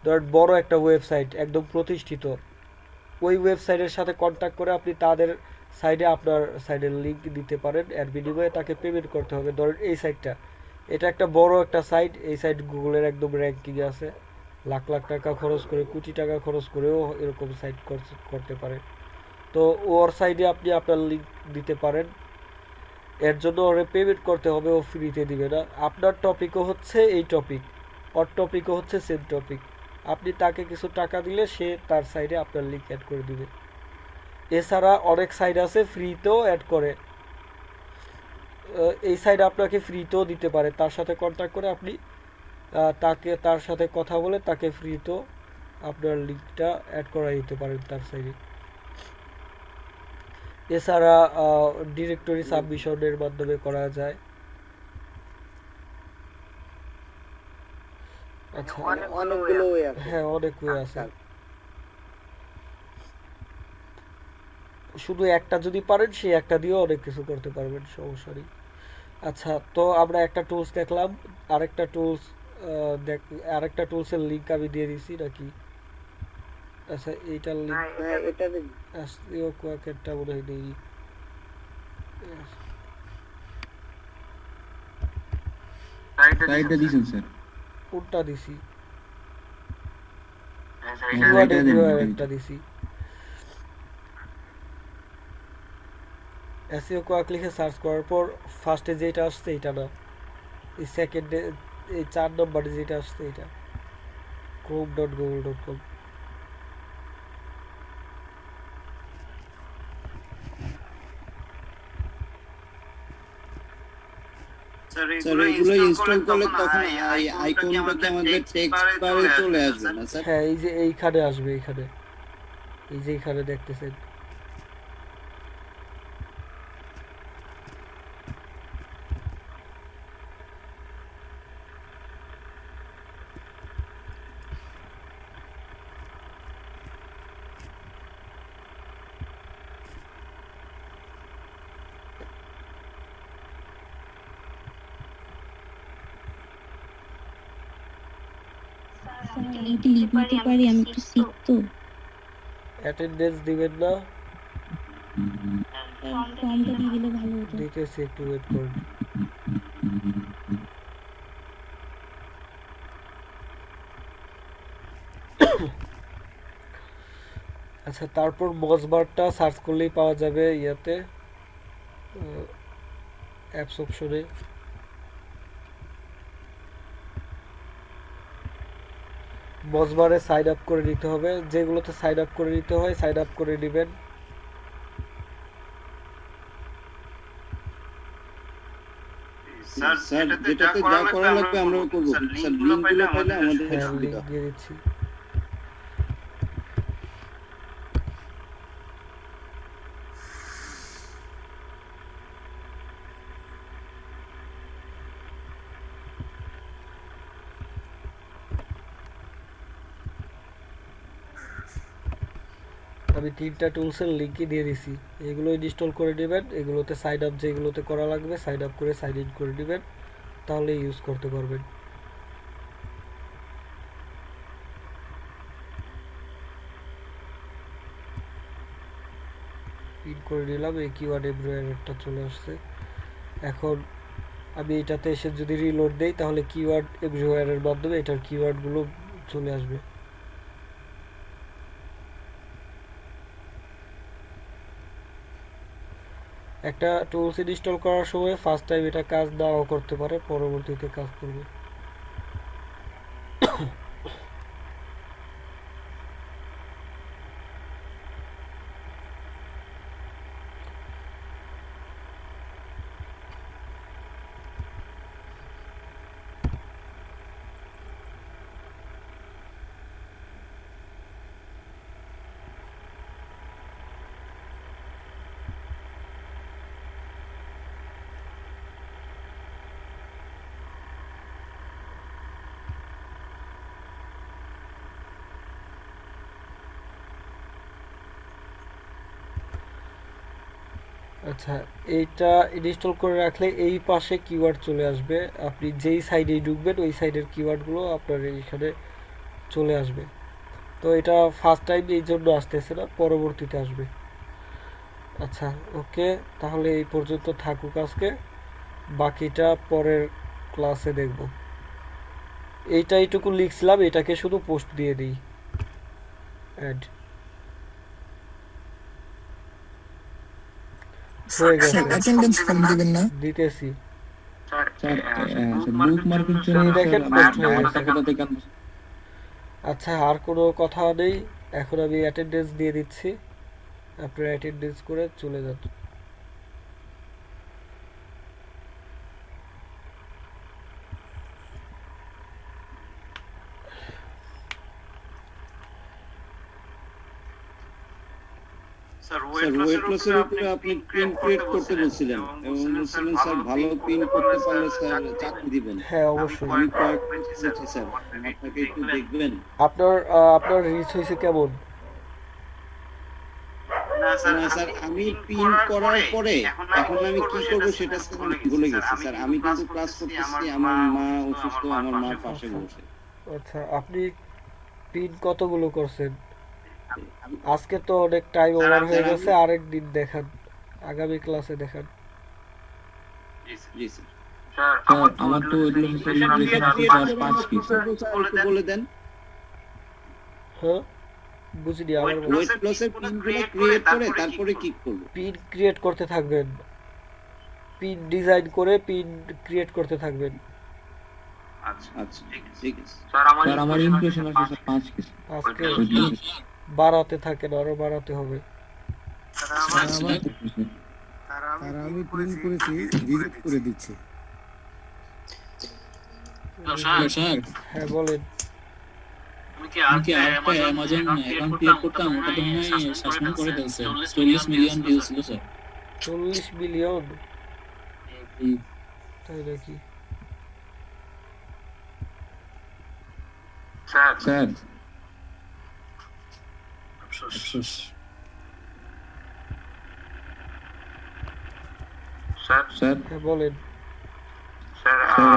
ধরেন বড় একটা ওয়েবসাইট একদম প্রতিষ্ঠিত, ওই ওয়েবসাইটের সাথে কন্ট্যাক্ট করে আপনি তাদের সাইডে আপনার সাইডের লিঙ্ক দিতে পারেন, এর বিনিময়ে তাকে পেমেন্ট করতে হবে। ধরেন এই সাইটটা, এটা একটা বড় একটা সাইট, এই সাইট গুগলের একদম র্যাঙ্কিংয়ে আছে, লাখ লাখ টাকা খরচ করে, কোটি টাকা খরচ করেও এরকম সাইট করতে পারে। তো ওর সাইডে আপনি আপনার লিঙ্ক দিতে পারেন, এর জন্য ওরে পেমেন্ট করতে হবে, ও ফ্রিতে দিবে না। আপনার টপিকও হচ্ছে এই টপিক, ওর টপিকও হচ্ছে সেম টপিক, আপনি তাকে কিছু টাকা দিলে সে তার সাইডে আপনার লিঙ্ক অ্যাড করে দিবে। এছাড়া অনেক সাইট আছে ফ্রিতেও অ্যাড করে, এই সাইট আপনাকে ফ্রিতেও দিতে পারে, তার সাথে কন্ট্যাক্ট করে আপনি তার সাথে কথা বলে তাকে ফ্রিতেও আপনার লিঙ্কটা অ্যাড করাই দিতে পারেন তার সাইডে। এছাড়া ডিরেক্টরি সাবমিশনের মাধ্যমে করা যায়। আচ্ছা অনেকগুলো ওয়ে আছে। হ্যাঁ অনেক ওয়ে আছে, শুধু একটা যদি পারেন সেই একটা দিয়েও অনেক কিছু করতে পারবেন, সমস্যা নেই। আচ্ছা তো আমরা একটা টুলস দেখলাম, আরেকটা টুলসের লিঙ্ক আমি দিয়ে দিছি নাকি? আচ্ছা এইটার লিংক এটা আসলেও কোয়াকেরটা মনে হয় নেই। সাইডটা দিছেন স্যার। কোনটা দিছি? হ্যাঁ স্যার কিওয়ার্ড এটা দেন এভরিওয়্যার এটা একটা দিছি। এসইও কোয়াক লিখে সার্চ করার পর ফার্স্টে যেটা আসছে এটা না, এই সেকেন্ডে এই 4 নম্বরে যেটা আসছে এটা chrome.google.com। স্যার এগুলো ইনস্টল করলে তখন এই আইকনটা কি আমাদের টেক্সট বারে চলে আসবে না স্যার? হ্যাঁ এই যে এইখানে আসবে, এইখানে এই যে এইখানে দেখতেছেন। স্যার আমি কি লিখ নিতে পারি? আমি একটু শিখতো। অ্যাটেন্ডেন্স দিবেন না? ফর্মটা দিয়ে দিলে ভালো হতো। দিতেছি, একটু ওয়েট করুন। আচ্ছা তারপর মজবারটা সার্চ করলেই পাওয়া যাবে ইয়াতে অ্যাপস অপশনে। মজবারে সাইন আপ করে নিতে হবে, যেগুলোতে সাইন আপ করে নিতে হয় সাইন আপ করে নেবেন। স্যার যেটাতে যা করা লাগবে আমরা করব। স্যার লিংকগুলো পাইলে আমাদের হ্যাঁ সুবিধা। লিংক দিয়ে দিচ্ছি। আমি 3টা টুলসের লিংকই দিয়ে দিছি, এগুলো ইনস্টল করে নেবেন। এগুলোতে সাইন আপ যেগুলোতে করা লাগবে সাইন আপ করে সাইন ইন করে নেবেন, তাহলে ইউজ করতে পারবেন। ইন করে নিলাম, এই কিওয়ার্ড এভরিওয়্যারটা চলে আসছে। এখন আমি এটাতে এসে যদি রিলোড দেই তাহলে কিওয়ার্ড এভরিওয়্যারের মাধ্যমে এটার কিওয়ার্ডগুলো চলে আসবে। একটা টুলস ইনস্টল করার সময় ফার্স্ট টাইম এটা কাজ নাও করতে পারে, পরবর্তীতে কাজ করবে। আচ্ছা এইটা ইনস্টল করে রাখলে এই পাশে কিওয়ার্ড চলে আসবে, আপনি যেই সাইডে ঢুকবেন ওই সাইডের কিওয়ার্ডগুলো আপনার এইখানে চলে আসবে। তো এটা ফার্স্ট টাইম এই জন্য আসতেছে না, পরবর্তীতে আসবে। আচ্ছা ওকে, তাহলে এই পর্যন্ত থাকুক আজকে, বাকিটা পরের ক্লাসে দেখব। এইটা এইটুকু লিখছিলাম, এটাকে শুধু পোস্ট দিয়ে দিই, অ্যাড হয়ে গেছে। অ্যাটেন্ডেন্স ফর্ম দিবেন না? দিতেছি। স্যার বুকমার্কের জন্য দেখেন স্যার post হয়ে আমার গেছে। টাকাটা থেকে আচ্ছা আর কোনো কথা নেই, এখন আমি অ্যাটেন্ডেন্স দিয়ে দিচ্ছি, আপনারা অ্যাটেন্ডেন্স করে চলে যান। স্যার ওয়েট লসের উপরে আপনি পিন ক্রিয়েট করতে বলছিলেন এবং বলছিলেন স্যার ভালো পিন করতে পারলে স্যার চাকরি দিবেন। হ্যাঁ অবশ্যই। আমি কয়েক বলছি স্যার, আপনাকে একটু দেখবেন। আপনার রিচ হয়েছে কেমন? না স্যার আমি পিন করার পরে এখন আমি কি করব সেটা স্যার আমি ভুলে গেছি স্যার। আমি কিন্তু ক্লাস করতেছি, আমার মা অসুস্থ, আমার মা পাশে বসে। আচ্ছা আপনি পিন কতগুলো করছেন? আজকে তো অনেক টাইম স্যার, ওভার হয়ে স্যার, গেছে, আরেক দিন দেখান, আগামী ক্লাসে দেখান। জি স্যার। স্যার স্যার আমার তো ওইগুলো ইমপ্রেশন ইমপ্রেশন আছে ক্রিয়েট স্যার করে 5 আমরা পিস প্রসেস একটু বলে দেন। হ্যাঁ, বুঝিনি, আবার ওয়েট লসের পিনগুলো ক্রিয়েট করে তারপরে কি করব? পিন ক্রিয়েট করতে থাকবেন, পিন ডিজাইন করে পিন ক্রিয়েট করতে থাকবেন। আচ্ছা ঠিক আছে। স্যার আমার ইমপ্রেশন আছে স্যার 5 পিস আজকে বাড়াতে থাকেন, আরো বাড়াতে হবে। আর আমি প্রিন্ট করেছি ডিলিট করে দিচ্ছি। স্যার হ্যাঁ বলেন। আমি কি আরেকটা অ্যামাজন অ্যাকাউন্ট ক্রিয়েট করতাম, ওটা তো মনে হয় সাসপেন্ড করে দিয়েছে। 40 মিলিয়ন ভিউ ছিল স্যার। 40 মিলিয়ন, তাই নাকি? স্যার স্যার আফসোস। স্যার স্যার হ্যাঁ বলেন। স্যার স্যার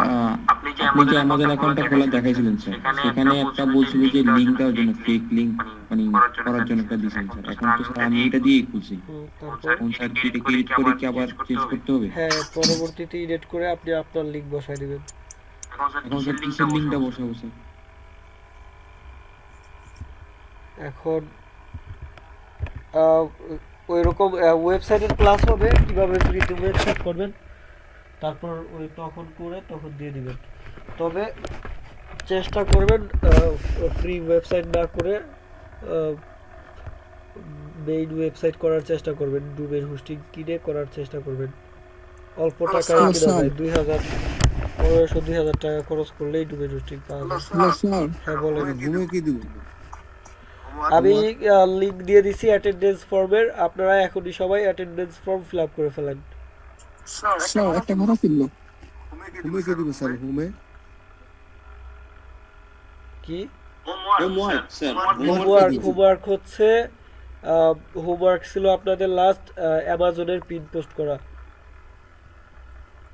আপনি যে আপনি যে আমাদের অ্যাকাউন্টটা খোলা দেখাইছিলেন স্যার, সেখানে একটা বলছিল যে লিংক দেওয়ার জন্য, ফেক লিংক মানে করার জন্য একটা দিয়েছেন স্যার। এখন তো স্যার আমি এটা দিয়েই খুলছি। তারপর এখন স্যার কি এটা ক্রিয়েট করে কি আবার চেঞ্জ করতে হবে? হ্যাঁ, পরবর্তীতে এডিট করে আপনি আপনার লিংক বসায় দিবেন। এখন স্যার কিসের লিংকটা বসাবো স্যার? এখন ওইরকম ওয়েবসাইটের ক্লাস হবে, কিভাবে ফ্রিতে ওয়েবসাইট করবেন, তারপর ওই তখন করে তখন দিয়ে দিবেন। তবে চেষ্টা করবেন ফ্রি ওয়েবসাইট না করে মেইন ওয়েবসাইট করার চেষ্টা করবেন, ডোমেইন হোস্টিং কিনে করার চেষ্টা করবেন। অল্প টাকায় কিনা যায়, 2000 টাকা খরচ করলেই ডোমেইন হোস্টিং পাওয়া যায়। হ্যাঁ বলেন। ঘুমে কি দিব? আমি লিংক দিয়ে দিছি অ্যাটেন্ডেন্স ফর্মের, আপনারা এখনই সবাই অ্যাটেন্ডেন্স ফর্ম ফিল আপ করে ফেলেন। স্যার একটা কথা ছিল, ঘুমে কি দিব স্যার? ঘুমে কি হোমওয়ার্ক স্যার, হোমওয়ার্ক হচ্ছে হোমওয়ার্ক ছিল আপনাদের লাস্ট অ্যামাজনের পিন পোস্ট করা।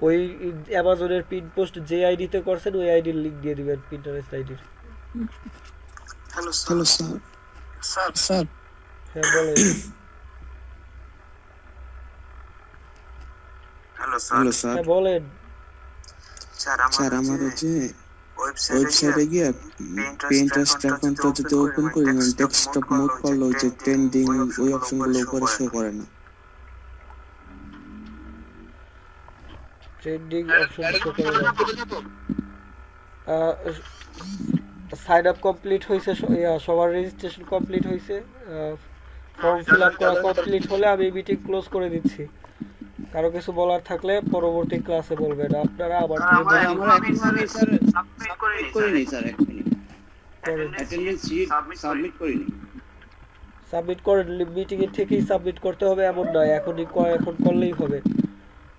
ওই অ্যামাজনের পিন পোস্ট যে আইডিতে করছেন ওই আইডির লিংক দিয়ে দিবেন, পিন্টারেস্ট আইডির। Hello sir. স্যার হ্যাঁ বলেন। Hello sir. হ্যাঁ বলেন। স্যার আমার হচ্ছে ওয়েবসাইটে গিয়ে পিন্টারেস্ট অ্যাকাউন্টটা যদি ওপেন করি, মানে ডেস্কটপ মোড করলে হচ্ছে ট্রেন্ডিং ওই অপশনগুলো উপরে শো করে না। ট্রেন্ডিং অপশন শো করে না। সাইন আপ কমপ্লিট হয়েছে, সবার রেজিস্ট্রেশন কমপ্লিট হয়েছে, ফর্ম ফিল আপ করা কমপ্লিট হলে আমি মিটিং ক্লোজ করে দিচ্ছি। কারো কিছু বলার থাকলে পরবর্তী ক্লাসে বলবেন। আপনারা আবার আমরা এখনো আমি স্যার সাবমিট করিনি স্যার, এখনো অ্যাটেন্ডেন্স শিট সাবমিট করিনি। সাবমিট করেন, মিটিং এর থেকেই সাবমিট করতে হবে এমন নয়, এখন করলেই হবে।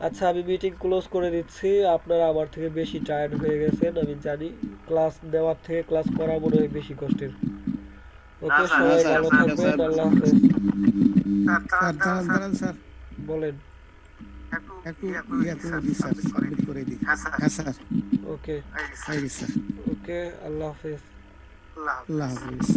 আচ্ছা, আমি মিটিং ক্লোজ করে দিচ্ছি। আপনারা আমার থেকে বেশি টায়ার্ড হয়ে গেছেন আমি জানি, ক্লাস দেওয়ার থেকে ক্লাস করা মনে হয় বেশি কষ্টের। ওকে, সবাই ভালো থাকবেন, আল্লাহ হাফেজ। স্যার বলেন। একটু স্যার সাবমিট করে দিই। হ্যাঁ স্যার। Okay sir. ওকে, আল্লাহ হাফেজ। আল্লাহ হাফেজ।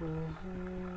Mhm.